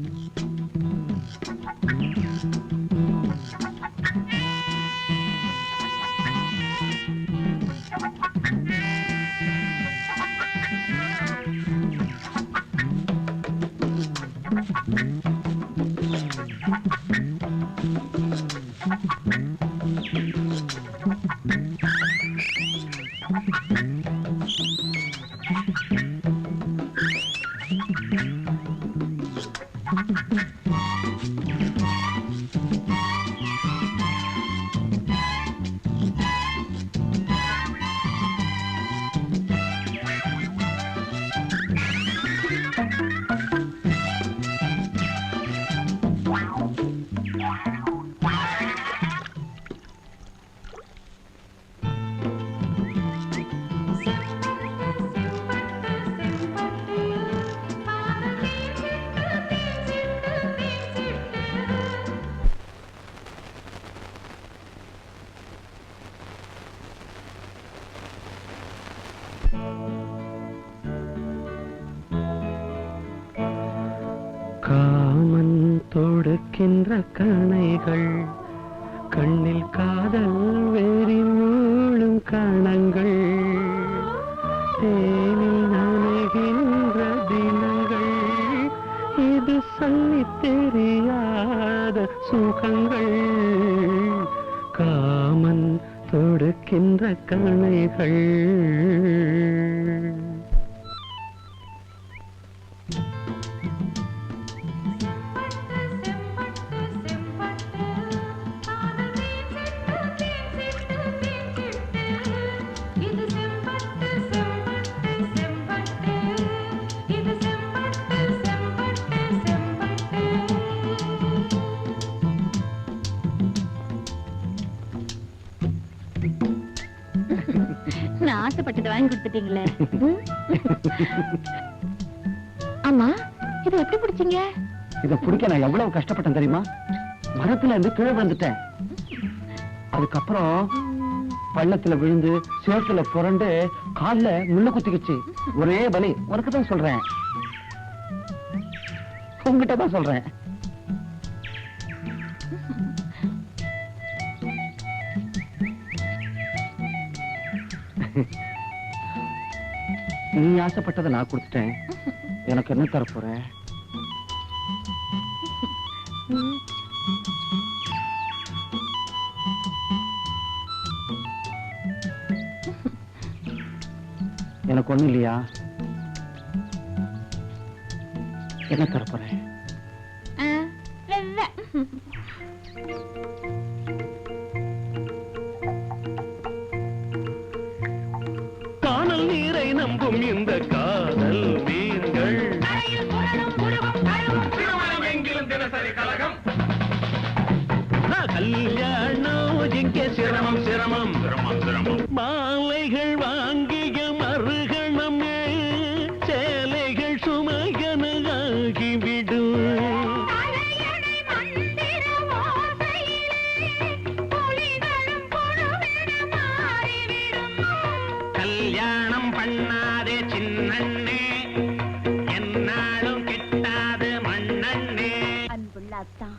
காமன் தொடுக்கின்ற கணைகள், கண்ணில் காதல் வேறி மூழும் கணங்கள், தேனில் நனைகின்ற தினங்கள், இது சொல்லி தெரியாத சுகங்கள். காமன் தொடுக்கின்ற கணைகள். நான் ஆசைப்பட்டதை வாங்கி கொடுத்துட்டீங்களே. ஆமா, இதை எப்படி பிடிச்சீங்க? இதை பிடிக்க நான் எவ்வளவு கஷ்டப்பட்டேன் தெரியுமா? மரத்துல இருந்து கீழே வந்துட்டேன். அதுக்கப்புறம் பள்ளத்துல விழுந்து சேத்துல புரண்டு கால்ல முள்ளு குத்திக்கிச்சு. ஒரே பலி. உனக்கு தான் சொல்றேன், உங்ககிட்ட தான் சொல்றேன். நீ ஆசைப்பட்டதை நான் கொடுத்துட்டேன். எனக்கு என்ன தரப்போற? எனக்கு ஒண்ணு இல்லையா? என்ன தரப்போறேன்? காணல் நீரை நம்பும் இந்த காதல் மீன்கள் தினசரி கலகம். கல்யாணம் எங்கே சிரமம் சிரமம் சிரமம் சிரமம். மாலைகள் வாங்கிய மறுகணமே சேலைகள் சுமையன ஆகிவிடும். கல்யாணம் பண்ணாதே சின்னண்ணே, என்னாலும் கிட்டாத மண்ணண்ணே. அன்புள்ள அத்தா,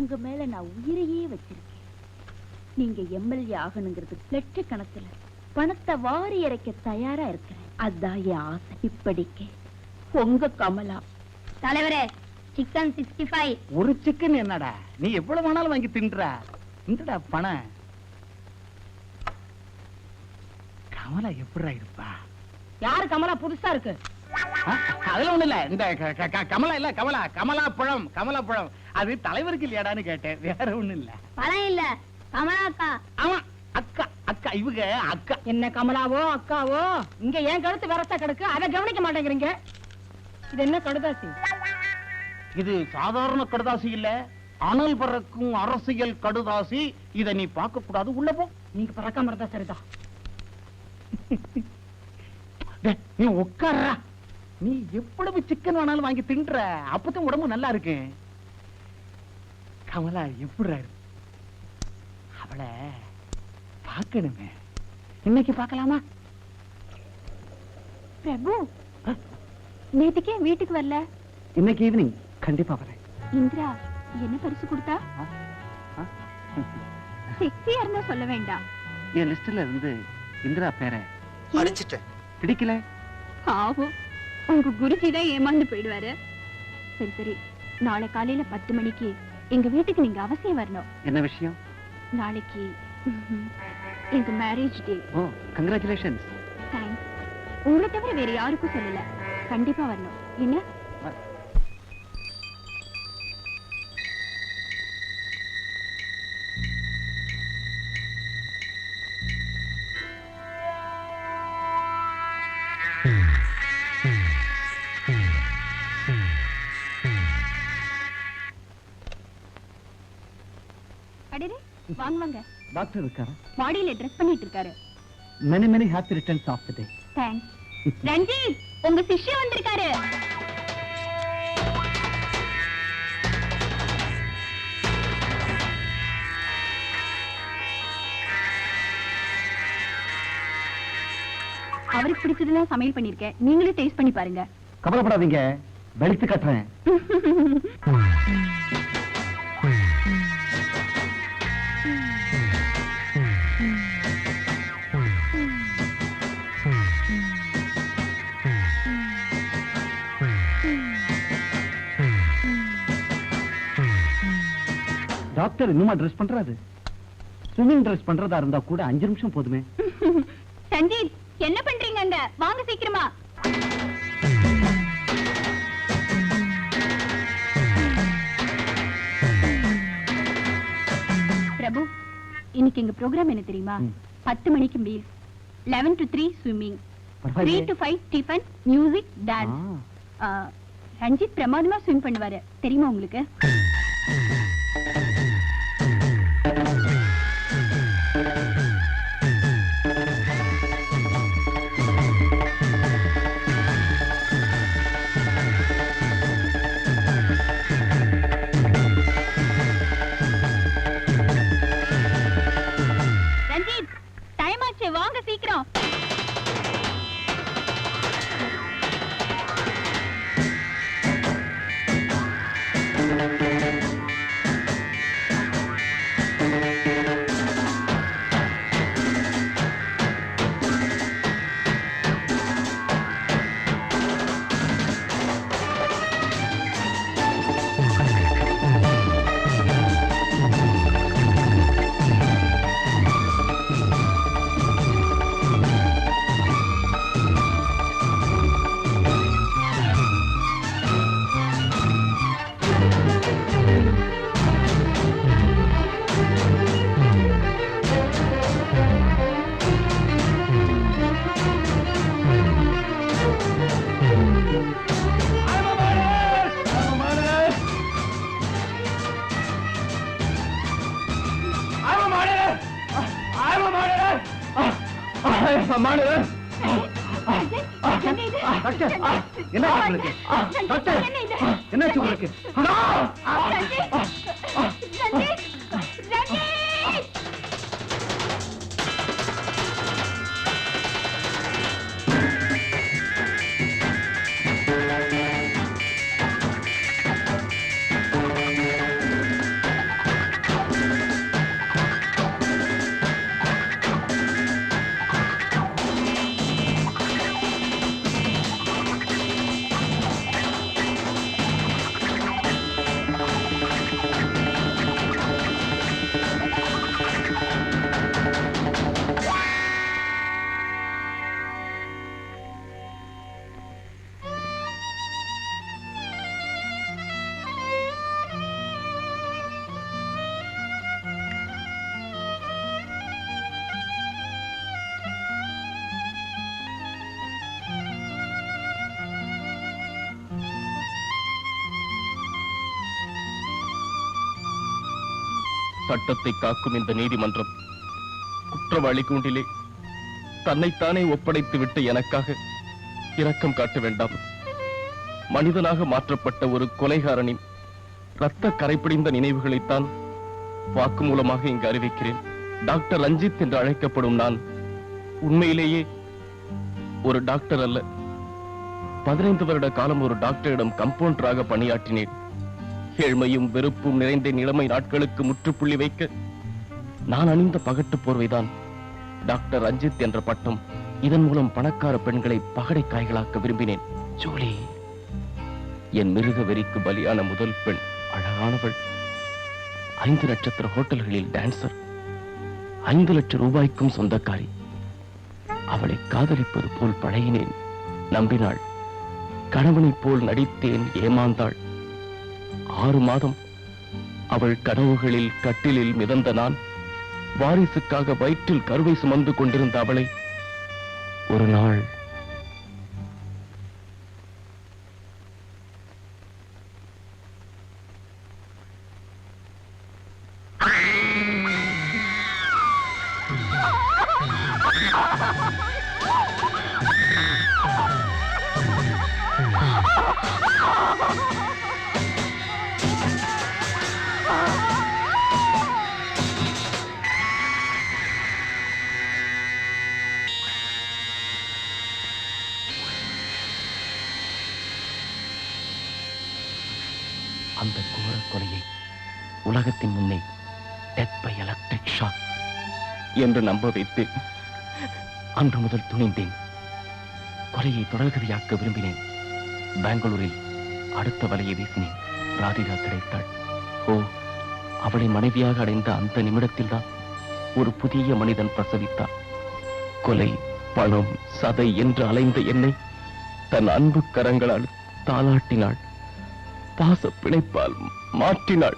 உங்க மேல நான் உயிரையே வச்சிருக்கேன். நீங்க எம்எல்ஏ ஆகணுங்கிறது லட்சக்கணக்கில் பணத்தை வாரி இறைக்க தயாரா இருக்கிறேன். அதான் என் ஆசை. இப்படிக்கு உங்க கமலா. தலைவரே, சிக்கன் 65. ஒரு சிக்கன் என்னடா, நீ எவ்வளவு வேணாலும் வாங்கி தின்றா. இந்தடா பணம். கமலா எப்படிடா இருப்பா? யாரு கமலா புதுசா இருக்கு? அதுல ஒண்ணு இல்ல, இந்த கமலா இல்ல, கமலா பழம், கமலா பழம். அது தலைவருக்கு இல்லையாடான்னு கேட்டேன், வேற ஒண்ணு இல்ல. பழம் இல்ல, கமலா அக்கா. ஆமா, அக்கா அக்கா, இவங்க அக்கா. என்ன கமலாவோ அக்காவோ, இங்க ஏன் கழுத்து வரத்த கிடக்கு, அதை கவனிக்க மாட்டேங்கிறீங்க. இது என்ன கடுதாசி? இது சாதாரண கடுதாசி இல்ல, அனல் பறக்கும் அரசியல் கடுதாசி. இத நீ பார்க்க கூடாது, உள்ள போ. நீங்க பறக்காம இருந்தா சரிதான். டேய், நீ உட்கார்றா. நீ எவ்வளவு சிக்கன் வேணாலும் வாங்கி தின்ற, அப்பதான் உடம்பு நல்லா இருக்கு. கமலா எப்படி அவளை பார்க்கணுமே, இன்னைக்கு பார்க்கலாமா? பிரபு, நேத்துக்கே வீட்டுக்கு வரல? இன்னைக்கு ஈவினிங் கண்டிப்பா வரேன். இந்திரா என்ன பரிசு கொடுத்தா? செக்ஸியா இருந்தா சொல்ல வேண்டாம். என் லிஸ்ட்ல இருந்து இந்திரா பேரை அடிச்சிட்டேன். பிடிக்கல. பாவம், உங்க குருஜி தான் ஏமாந்து போயிடுவாரு. சரி சரி, நாளை காலையில 10 மணிக்கு எங்க வீட்டுக்கு நீங்க அவசியம் வரணும். என்ன விஷயம்? நாளைக்கு எங்க மேரேஜ் டே. ஓ, கங்க்ராச்சுலேஷன்ஸ். தேங்க்ஸ். உங்களை தவிர வேற யாருக்கும் சொல்லல. கண்டிப்பா வரணும். என்ன? அடடே, வாங்க வாங்க. டாக்டர் இருக்காரா? பாடியில ட்ரெஸ் பண்ணிட்டு இருக்காரு. many many happy returns of the day. Thanks. Ranjith, உங்க சிஷ்யா வந்திருக்காரு. அவருக்கு பிடிச்சதெல்லாம் சமையல் பண்ணிருக்கேன், நீங்களே டேஸ்ட் பண்ணி பாருங்க. கவலைப்படாதீங்க, வெளுத்து கட்டுறேன். டாக்டர் இன்னுமா ட்ரெஸ் பண்றாரு? ஸ்விமிங் ட்ரெஸ் பண்றதா இருந்தா கூட 5 நிமிஷம் போதுமே. சஞ்சீத், என்ன பண்றீங்க அங்க? வாங்க சீக்கிரமா. பிரபு, இன்னைக்கு எங்க ப்ரோக்ராம் என்ன தெரியுமா? 10 மணிக்கு meal, 11 to 3 swimming, 3 to 5 tiffin, music, dance. Ranjith பிரமாதமா ஸ்விம் பண்ணுவாரு, தெரியுமா உங்களுக்கு? ரஞ்சித், டைம் ஆச்சு, வாங்க சீக்கிரம். என்னாச்சு உங்களுக்கு? சட்டத்தை காக்கும் இந்த நீதிமன்றம் குற்றவாளி கூண்டிலே தன்னைத்தானே ஒப்படைத்து விட்டு எனக்காக இரக்கம் காட்ட வேண்டாம். மனிதனாக மாற்றப்பட்ட ஒரு கொலைகாரனின் இரத்த கரைப்பிடிந்த நினைவுகளைத்தான் வாக்கு மூலமாக இங்கு அறிவிக்கிறேன். டாக்டர் ரஞ்சித் என்று அழைக்கப்படும் நான் உண்மையிலேயே ஒரு டாக்டர் அல்ல. 15 வருட காலம் ஒரு டாக்டரிடம் கம்பவுண்டராக பணியாற்றினேன். ஏழ்மையும் வெறுப்பும் நிறைந்த நிலைமை நாட்களுக்கு முற்றுப்புள்ளி வைக்க நான் அணிந்த பகட்டு போர்வைதான் டாக்டர் ரஞ்சித் என்ற பட்டம். இதன் மூலம் பணக்கார பெண்களை பகடை காய்களாக்க விரும்பினேன். ஜூலி என் மிருக வெறிக்கு பலியான முதல் பெண். அழகானவள். 5 நட்சத்திர ஹோட்டல்களில் டான்சர். 5 லட்சம் ரூபாய்க்கும் சொந்தக்காரி. அவளை காதலிப்பது போல் பழகினேன். நம்பினாள். கணவனைப் போல் நடித்தேன். ஏமாந்தாள். 6 மாதம் அவள் கனவுகளில் கட்டிலில் மிதந்த நான் வாரிசுக்காக வயிற்றில் கருவை சுமந்து கொண்டிருந்த அவளை ஒரு நாள் அந்த கோர கொலையை உலகத்தின் முன்னே டெத் பை எலக்ட்ரிக் ஷாக் என்று நம்ப வைத்து அன்று முதல் துணிந்தேன். கொலையை தொடர்கதையாக்க விரும்பினேன். பெங்களூரில் அடுத்த வலையை வீசினேன். ராதிகா கிடைத்தாள். ஓ, அவளை மனைவியாக அடைந்த அந்த நிமிடத்தில் தான் ஒரு புதிய மனிதன் பிரசவித்தார். கொலை, பணம், சதை என்று அலைந்த என்னை தன் அன்பு கரங்களால் தாளாட்டினாள். பாச பிணைப்பால் மாற்றினாள்.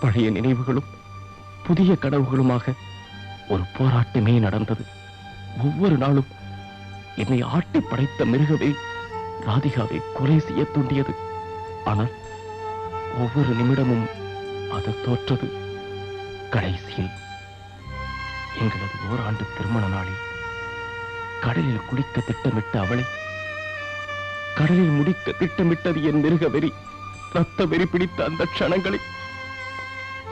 பழைய நினைவுகளும் புதிய கனவுகளுமாக ஒரு போராட்டமே நடந்தது. ஒவ்வொரு நாளும் என்னை ஆட்டி படைத்த மிருகவே ராதிகாவை கொலை செய்ய தூண்டியது. ஆனால் ஒவ்வொரு நிமிடமும் அது தோற்றது. கடைசியில் எங்களது ஓராண்டு திருமண நாளில் கடலில் குளிக்க திட்டமிட்ட அவளை கடலில் முடிக்க திட்டமிட்டது என் மிருக வெறி. ரத்த வெறி பிடித்த அந்த க்ஷணங்களை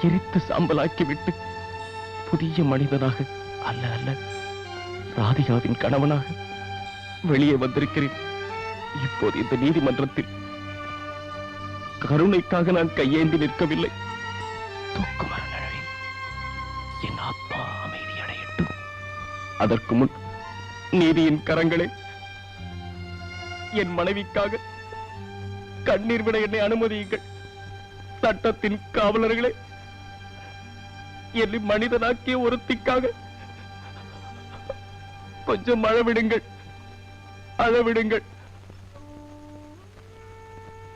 எரித்து சாம்பலாக்கிவிட்டு புதிய மனிதனாக அல்ல அல்ல ராதிகாவின் கணவனாக வெளியே வந்திருக்கிறேன். இப்போது இந்த நீதிமன்றத்தில் கருணைக்காக நான் கையேந்தி நிற்கவில்லை. தூக்குமர நிழலில் என் ஆத்மா அமைதி அடையட்டும். அதற்கு முன் நீதியின் கரங்களே, என் மனைவிக்காக கண்ணீர் விட என்னை அனுமதியுங்கள். சட்டத்தின் காவலர்களே, என்னை மனிதனாக்கிய ஒருத்திக்காக கொஞ்சம் அழவிடுங்கள், அழவிடுங்கள்.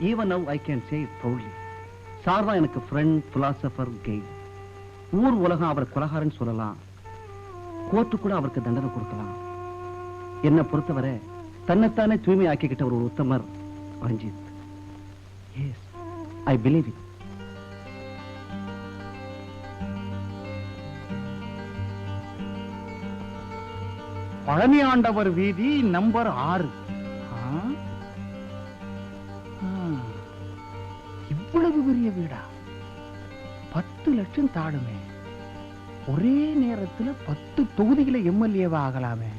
Even now I can say it proudly. Sir தான் எனக்கு ஃப்ரெண்ட், பிலாசபர், கெய். ஊர் உலகம் அவர் கொலகாரன் சொல்லலாம். கோர்ட்டு கூட அவருக்கு தண்டனை கொடுக்கலாம். என்னை பொறுத்தவரை தன்னைத்தானே தூய்மை ஆக்கிக்கிட்ட ஒரு உத்தமர் Ranjith, yes, I believe it. Palani Andavar வீதி நம்பர் 6. இவ்வளவு பெரிய வீடா? 10 லட்சம் தாடுமே. ஒரே நேரத்துல 10 தொகுதிகளை எம்எல்ஏவா ஆகலாமே.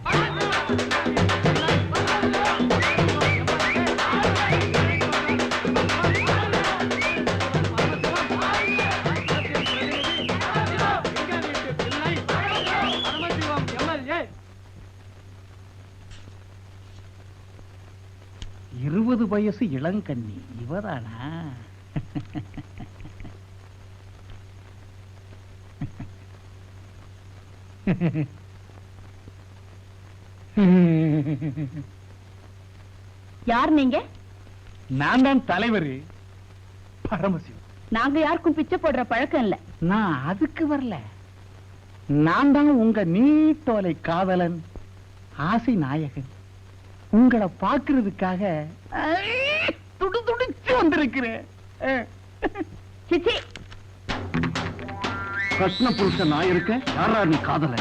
இருபது வயசு இளங்கண்ணி இவதானா? யார் நீங்க? நான் தான் தலைவர் பரமசிவம். நாங்க யாருக்கும் பிச்சை போடுற பழக்கம் இல்ல. நான் அதுக்கு வரல. நான் தான் உங்க நீட்டோலை காதலன், ஆசை நாயகன். உங்களை பாக்குறதுக்காக துடிச்சு வந்திருக்கிறேன். சிச்சி, கஷ்ண புருஷன் நான் இருக்க, யாரா நீ காதல?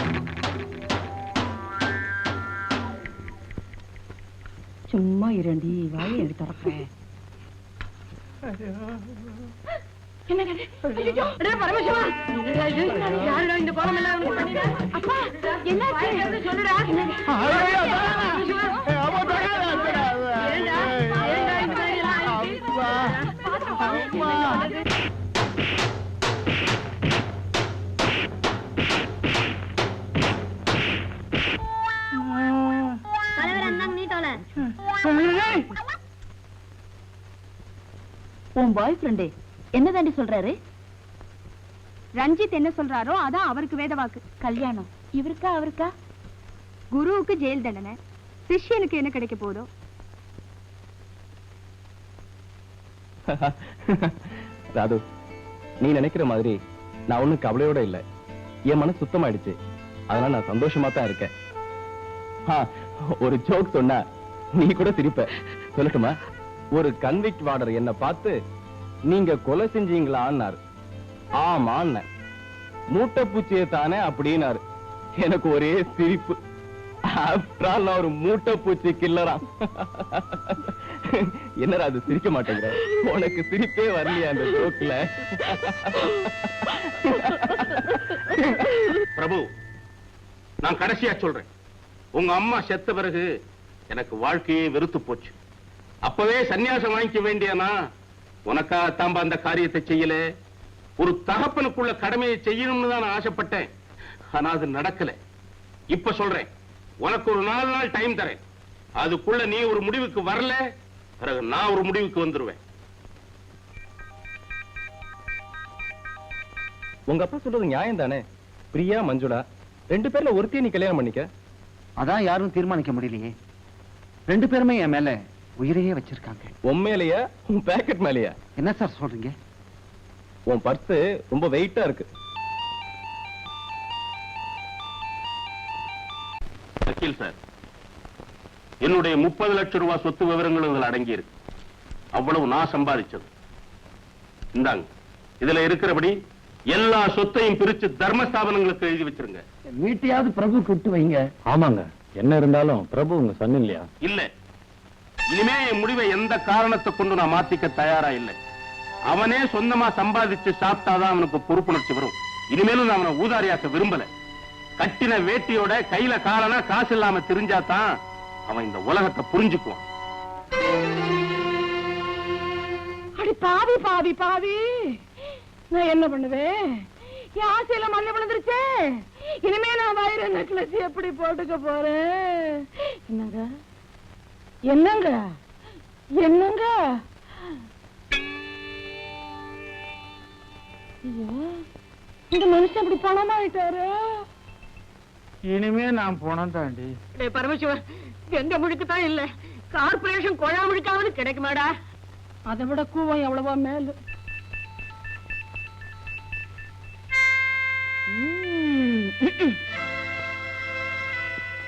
சும்மா இரண்டி வாயை எடுத்து திறப்பேன். உன் பாய் ஃப்ரெண்டே என்னதாண்டி சொல்றாரு? ரஞ்சித் என்ன சொல்றாரோ அதான் அவருக்கு வேத வாக்கு. கல்யாணம் இவருக்கா அவருக்கா? குருவுக்கு ஜெயில் தண்டனை, சிஷ்யனுக்கு என்ன கிடைக்க போதோ? ராது, நீ நினைக்கிற மாதிரி நான் ஒண்ணும் கவலையோட இல்ல. என் மனசு சுத்தமாயிடுச்சு. அதனால நான் சந்தோஷமா தான் இருக்கேன். ஒரு ஜோக் சொன்னா நீ கூட சிரிப்ப. சொல்லட்டுமா? ஒரு கன்விக்ட் வார்டர் என்ன பார்த்து நீங்க கொலை செஞ்சீங்களான்னாரு. ஆமான்ன. மூட்டை பூச்சியை தானே அப்படின்னாரு. எனக்கு ஒரே சிரிப்பு. ஆஃப்டர் ஆல் நான் ஒரு மூட்டை பூச்சி கில்லறான். என்னடா அது சிரிக்க மாட்டேங்கிற? உனக்கு சிரிப்பே வரலையா அந்த ஜோக்ல? பிரபு, நான் கடைசியா சொல்றேன். உங்க அம்மா செத்த பிறகு எனக்கு வாழ்க்கையே வெறுத்து போச்சு. அப்பவே சன்னியாசம் வாங்கிக்க வேண்டியனா? உனக்காகத்தாம்ப அந்த காரியத்தை செய்யல. ஒரு தகப்பனுக்குள்ள கடமையை செய்யணும்னு தான் நான் ஆசைப்பட்டேன். ஆனா அது நடக்கல. இப்ப சொல்றேன், உனக்கு ஒரு 4 நாள் டைம் தரேன். அதுக்குள்ள நீ ஒரு முடிவுக்கு வரல, பிறகு நான் ஒரு முடிவுக்கு வந்துருவேன். உங்க அப்பா சொல்றது நியாயம் தானே? பிரியா, மஞ்சுளா 2 பேர்ல ஒருத்தையும் நீ கல்யாணம் பண்ணிக்க. அதான் யாரும் தீர்மானிக்க முடியலையே. 2 பேருமே என் மேல உயிரையே வச்சிருக்காங்க. உன் மேலையா, உன் பேக்கெட் மேலையா? என்ன சார் சொல்றீங்க? உன் பர்ஸ் ரொம்ப வெயிட்டா இருக்கு. வக்கீல் சார், என்னுடைய 30 லட்சம் ரூபாய் சொத்து விவரங்கள் இதுல அடங்கி இருக்கு. அவ்வளவு நான் சம்பாதிச்சது. இந்தாங்க, இதுல இருக்கிறபடி எல்லா சொத்தையும் பிரிச்சு தர்மஸ்தாபனங்களுக்கு எழுதி வச்சிருங்க. வீட்டையாவது பிரபு கூட்டு வைங்க. ஆமாங்க, என்ன இருந்தாலும் பிரபு உங்க சன் இல்லையா? இல்ல, இனிமே என் முடிவை எந்த காரணத்தை கொண்டு நான் மாத்திக்க தயாரா இல்லை. அவனே சொந்தமா சம்பாதிச்சு சாப்பிட்டாதான் அவனுக்கு பொறுப்புணர்ச்சி வரும். இனிமேலும் நான் அவனை ஊதாரியாக்க விரும்பல. கட்டின வேட்டியோட கையில காலனா காசு இல்லாம தெரிஞ்சாதான் அவன் இந்த உலகத்தை புரிஞ்சுக்குவான். அடி பாவி பாவி பாவி, நான் என்ன பண்ணுவேன்? என் ஆசையில மண்ணு விழுந்துருச்சே. இனிமே நான் வயிறு நெக்லஸ் எப்படி போட்டுக்க போறேன்? என்னங்க என்னங்க என்னங்க? ஐயோ, இந்த மனுஷன் அப்படி பணமாயிட்டாரு. இனிமே நான் போனோம் தாண்டி. பரமசிவர், எங்க முழுக்குதான் இல்ல, கார்பரேஷன் கொழா முழுக்காவது கிடைக்குமாடா? அதை விட கூவம் எவ்வளவோ மேல.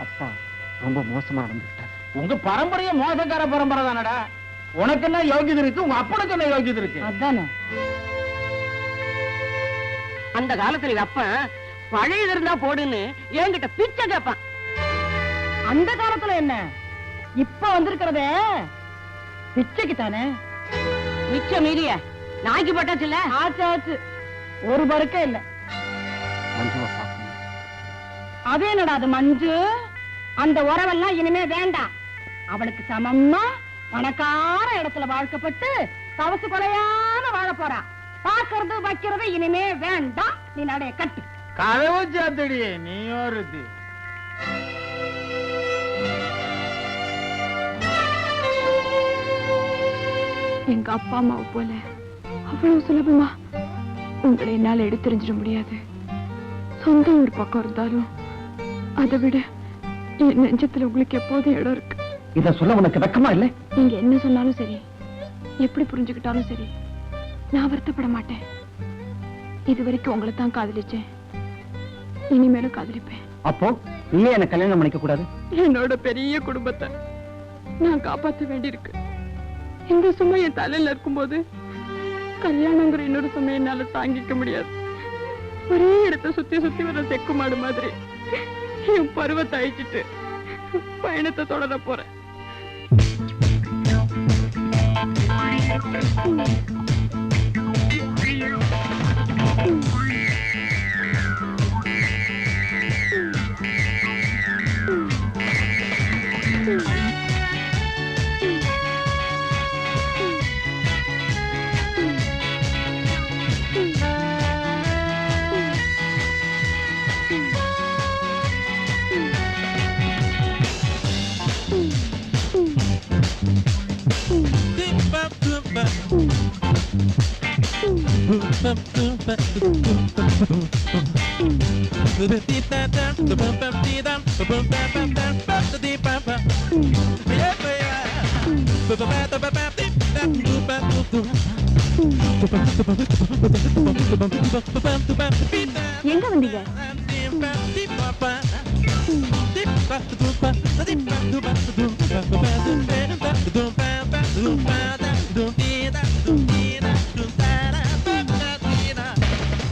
அப்பா ரொம்ப மோசமா நடந்துட்டார். உங்க பரம்பரையே மோசக்கார பரம்பரை தானடா. உனக்கு என்ன யோகியது இருக்கு, உங்க அப்பனுக்கு என்ன யோகியது இருக்கு? அதானே. அந்த காலத்துல அப்பன் பழையது இருந்தா போடுன்னு என்கிட்ட பிச்சை கேட்பான். அந்த காலத்துல என்ன, இப்ப வந்திருக்கிறதே பிச்சைக்கு தானே. மிச்சம் மீறிய நாய்க்கு பட்டாச்சு இல்ல? ஆச்சு ஆச்சு, ஒரு பருக்கே இல்ல. மஞ்சுவை பார்க்கணும். அது என்னடா அது மஞ்சு, அந்த உறவெல்லாம் இனிமே வேண்டாம். அவளுக்கு சமமா பணக்கார இடத்துல வாழ்க்கப்பட்டு தவசு கொலையாம வாழ போறா. பாக்குறது வைக்கிறது இனிமே வேண்டாம். நீ நடைய கட்டு. கதவு சாத்தடியே நீ ஒருத்தி. எங்க அப்பா அம்மாவை போல அவ்வளவு சுலபமா உங்களை என்னால எடுத்தெறிஞ்சிட முடியாது. சொந்த ஒரு பக்கம் இருந்தாலும் அதை விட என் நெஞ்சத்துல உங்களுக்கு எப்போதும் இடம் இருக்கு. இத சொல்ல உனக்கு வெக்கமா இல்ல? நீங்க என்ன சொன்னாலும் சரி, எப்படி புரிஞ்சுக்கிட்டாலும் சரி, நான் வருத்தப்பட மாட்டேன். இது வரைக்கும் உங்களை தான் காதலிச்சேன், இனிமேலும் காதலிப்பேன். அப்போ நீயே என்ன கல்யாணம் பண்ணிக்க கூடாது? என்னோட பெரிய குடும்பத்தை நான் காப்பாற்ற வேண்டியிருக்கு. இந்த சுமை என் தலையில இருக்கும்போது கல்யாணங்கிற இன்னொரு சுமை என்னால தாங்கிக்க முடியாது. ஒரே இடத்த சுத்தி சுத்தி வர செக்கு மாடு மாதிரி என் பருவத்தை அழிச்சிட்டு பயணத்தை தொடர போறேன். எங்க வந்தீங்க?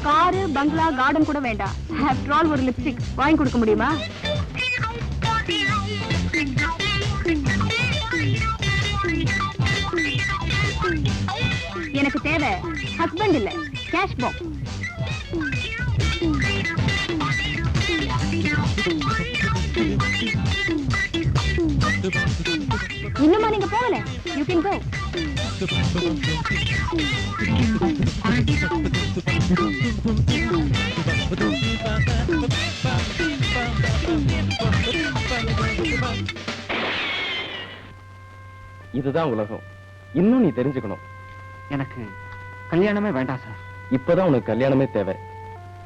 காரு, பங்களா, கார்டன் கூட வேண்டாம். ஆஃப்டர் ஆல் ஒரு லிப்ஸ்டிக் வாங்கி கொடுக்க முடியுமா? எனக்கு தேவை ஹஸ்பண்ட் இல்ல, கேஷ் பாக்ஸ். இன்னுமா நீங்க போகல? You can go. இதுதான் உலகம். இன்னும் நீ தெரிஞ்சுக்கணும். எனக்கு கல்யாணமே வேண்டாம் சார். இப்பதான் உனக்கு கல்யாணமே தேவை.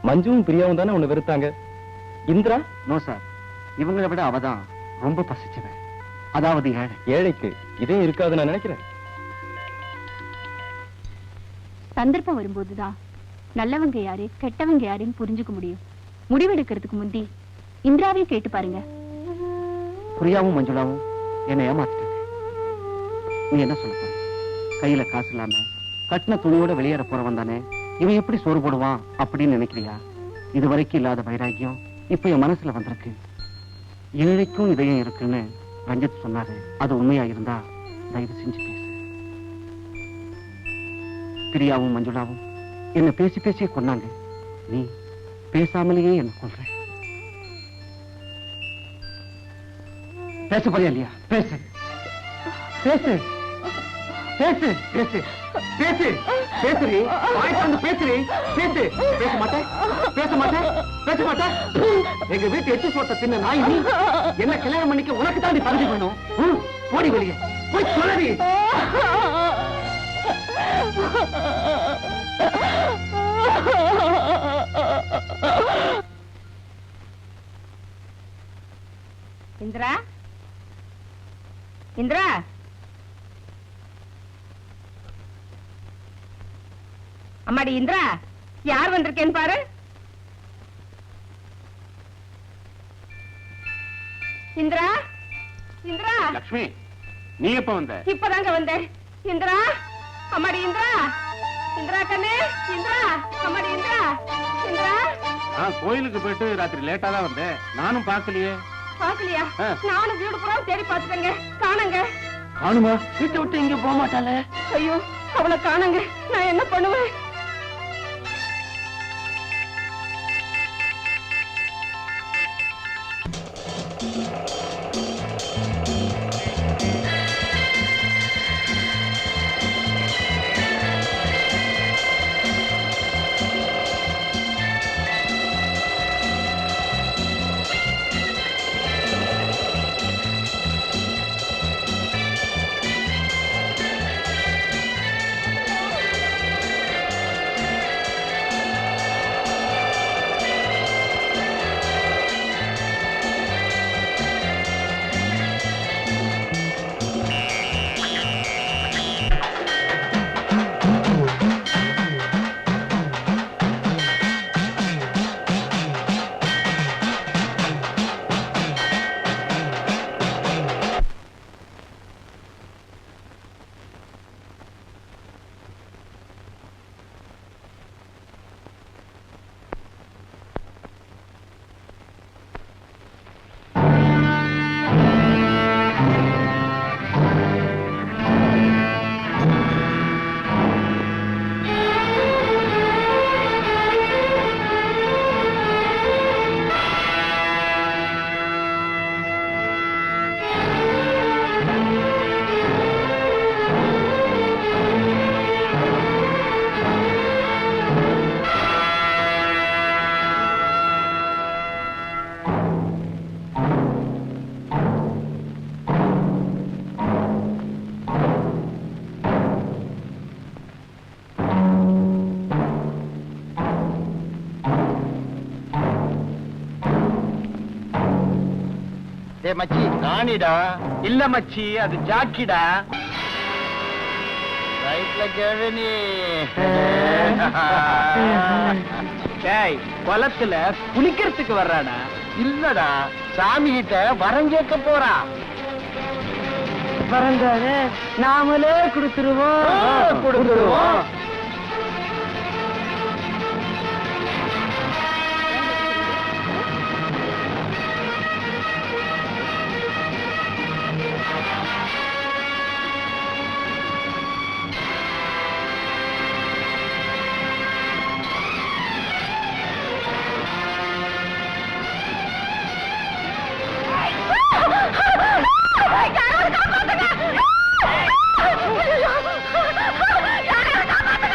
மஞ்சுவும் பிரியாவும் தானே உன்னை வெறுத்தாங்க. இந்திரா? நோ சார், இவங்களை விட அவதான் ரொம்ப பசிச்சவன். அதாவது ஏழை. ஏழைக்கு இதே இருக்காது நான் நினைக்கிறேன். சந்தர்ப்பம் வரும்போதுதான் நல்லவங்க யாரு கெட்டவங்க யாருன்னு புரிஞ்சுக்க முடியும். முடிவெடுக்கிறதுக்கு முந்தி இந்திராவையும் கேட்டு பாருங்க. பிரியாவும் மஞ்சுளாவும் என்னை ஏமாத்திட்டாங்க. நீ என்ன சொல்ல போற? கையில காசு இல்லாம கட்டின துணியோட வெளியேற போறவன் தானே இவன் எப்படி சோறு போடுவான் அப்படின்னு நினைக்கிறியா? இதுவரைக்கும் இல்லாத வைராக்கியம் இப்ப என் மனசுல வந்திருக்கு. ஏழைக்கும் இதயம் இருக்குன்னு ரஞ்சித் சொன்னாரு. அது உண்மையா இருந்தா தயவு செஞ்சு பேசு. பிரியாவும் மஞ்சுளாவும் என்ன பேசி பேசியே கொன்னாங்க. நீ பேசாமலேயே என்ன கொல்ற. பேச போறியா இல்லையா? பேசு பேசு பேசு பேசு பேசு பேசுறீ. வாய்ப்பு பேசுறீ. பேசு. பேச மாட்டேன் பேச மாட்டேன் பேச மாட்டேன். எங்க வீட்டு எச்சி சோத்த தின்ன நாய் நீ. என்ன கல்யாணம் பண்ணிக்க உனக்கு தான் நீ பரிசு வேணும். ஓடி வெளியே போய் சொல்லி. இந்திரா, இந்திரா, அம்மாடி இந்திரா, யார் வந்திருக்கேன்னு பாரு. இந்திரா, இந்திரா. லட்சுமி, நீ எப்ப வந்த? இப்பதாங்க வந்தேன். இந்திரா அம்மாடி இந்திரா இந்திரா கண்ணே இந்திரா அம்மாடி இந்திரா இந்திரா கோயிலுக்கு போயிட்டு ராத்திரி லேட்டா தான் வந்தேன். நானும் பார்க்கலையே. பாக்கலையா? நானும் வீடு பூரா தேடி பார்த்துட்டேங்க, காணங்க. காணுமா? வீட்டை விட்டு இங்க போக மாட்டாளே. ஐயோ அவளை காணங்க, நான் என்ன பண்ணுவேன்? மச்சி ராணிடா. இல்ல மச்சி, அது ஜாக்கிடா. ரைட்ல கேவனி. டேய், குளத்துல குளிக்கிறதுக்கு வர்றானா? இல்லடா, சாமி கிட்ட வரம் கேட்க போறா. வரந்தாரு நாமளே கொடுத்துருவோம். கொடுத்துருவோம். யாராவது காப்பாத்துங்க!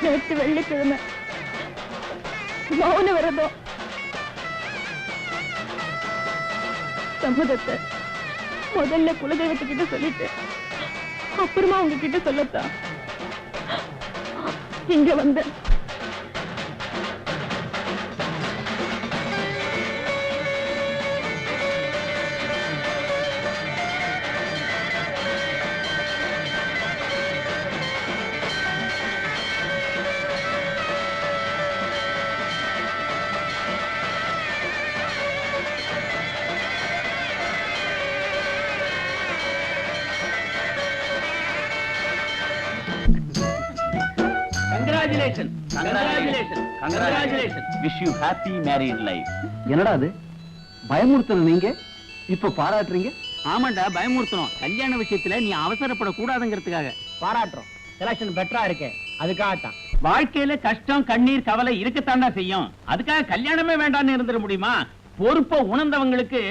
நேற்று வெள்ளிக்கிழமை மௌன விரதம் சம்மதத்தை முதல்ல குலதெய்வத்துக்கிட்ட சொல்லிட்டு அப்புறமா உங்ககிட்ட சொல்லத்தான் இங்க வந்தேன். Wish you happy married life. என்னடா அது பயமுறுத்தல நீங்க இப்ப பாராட்டுறீங்க? ஆமாண்டா, பயமுறுத்தணும். கல்யாண விஷயத்துல நீ அவசரப்படக்கூடாதுங்கிறதுக்காக பாராட்டுறோம். செலக்ஷன் பெட்டரா இருக்கு, அதுக்காகத்தான். வாழ்க்கையில கஷ்டம் கண்ணீர் கவலை இருக்கத்தாண்டா செய்யும். அதுக்காக கல்யாணமே வேண்டாம்னு இருந்துட முடியுமா? பொறுப்பை உணர்ந்தவங்களுக்கு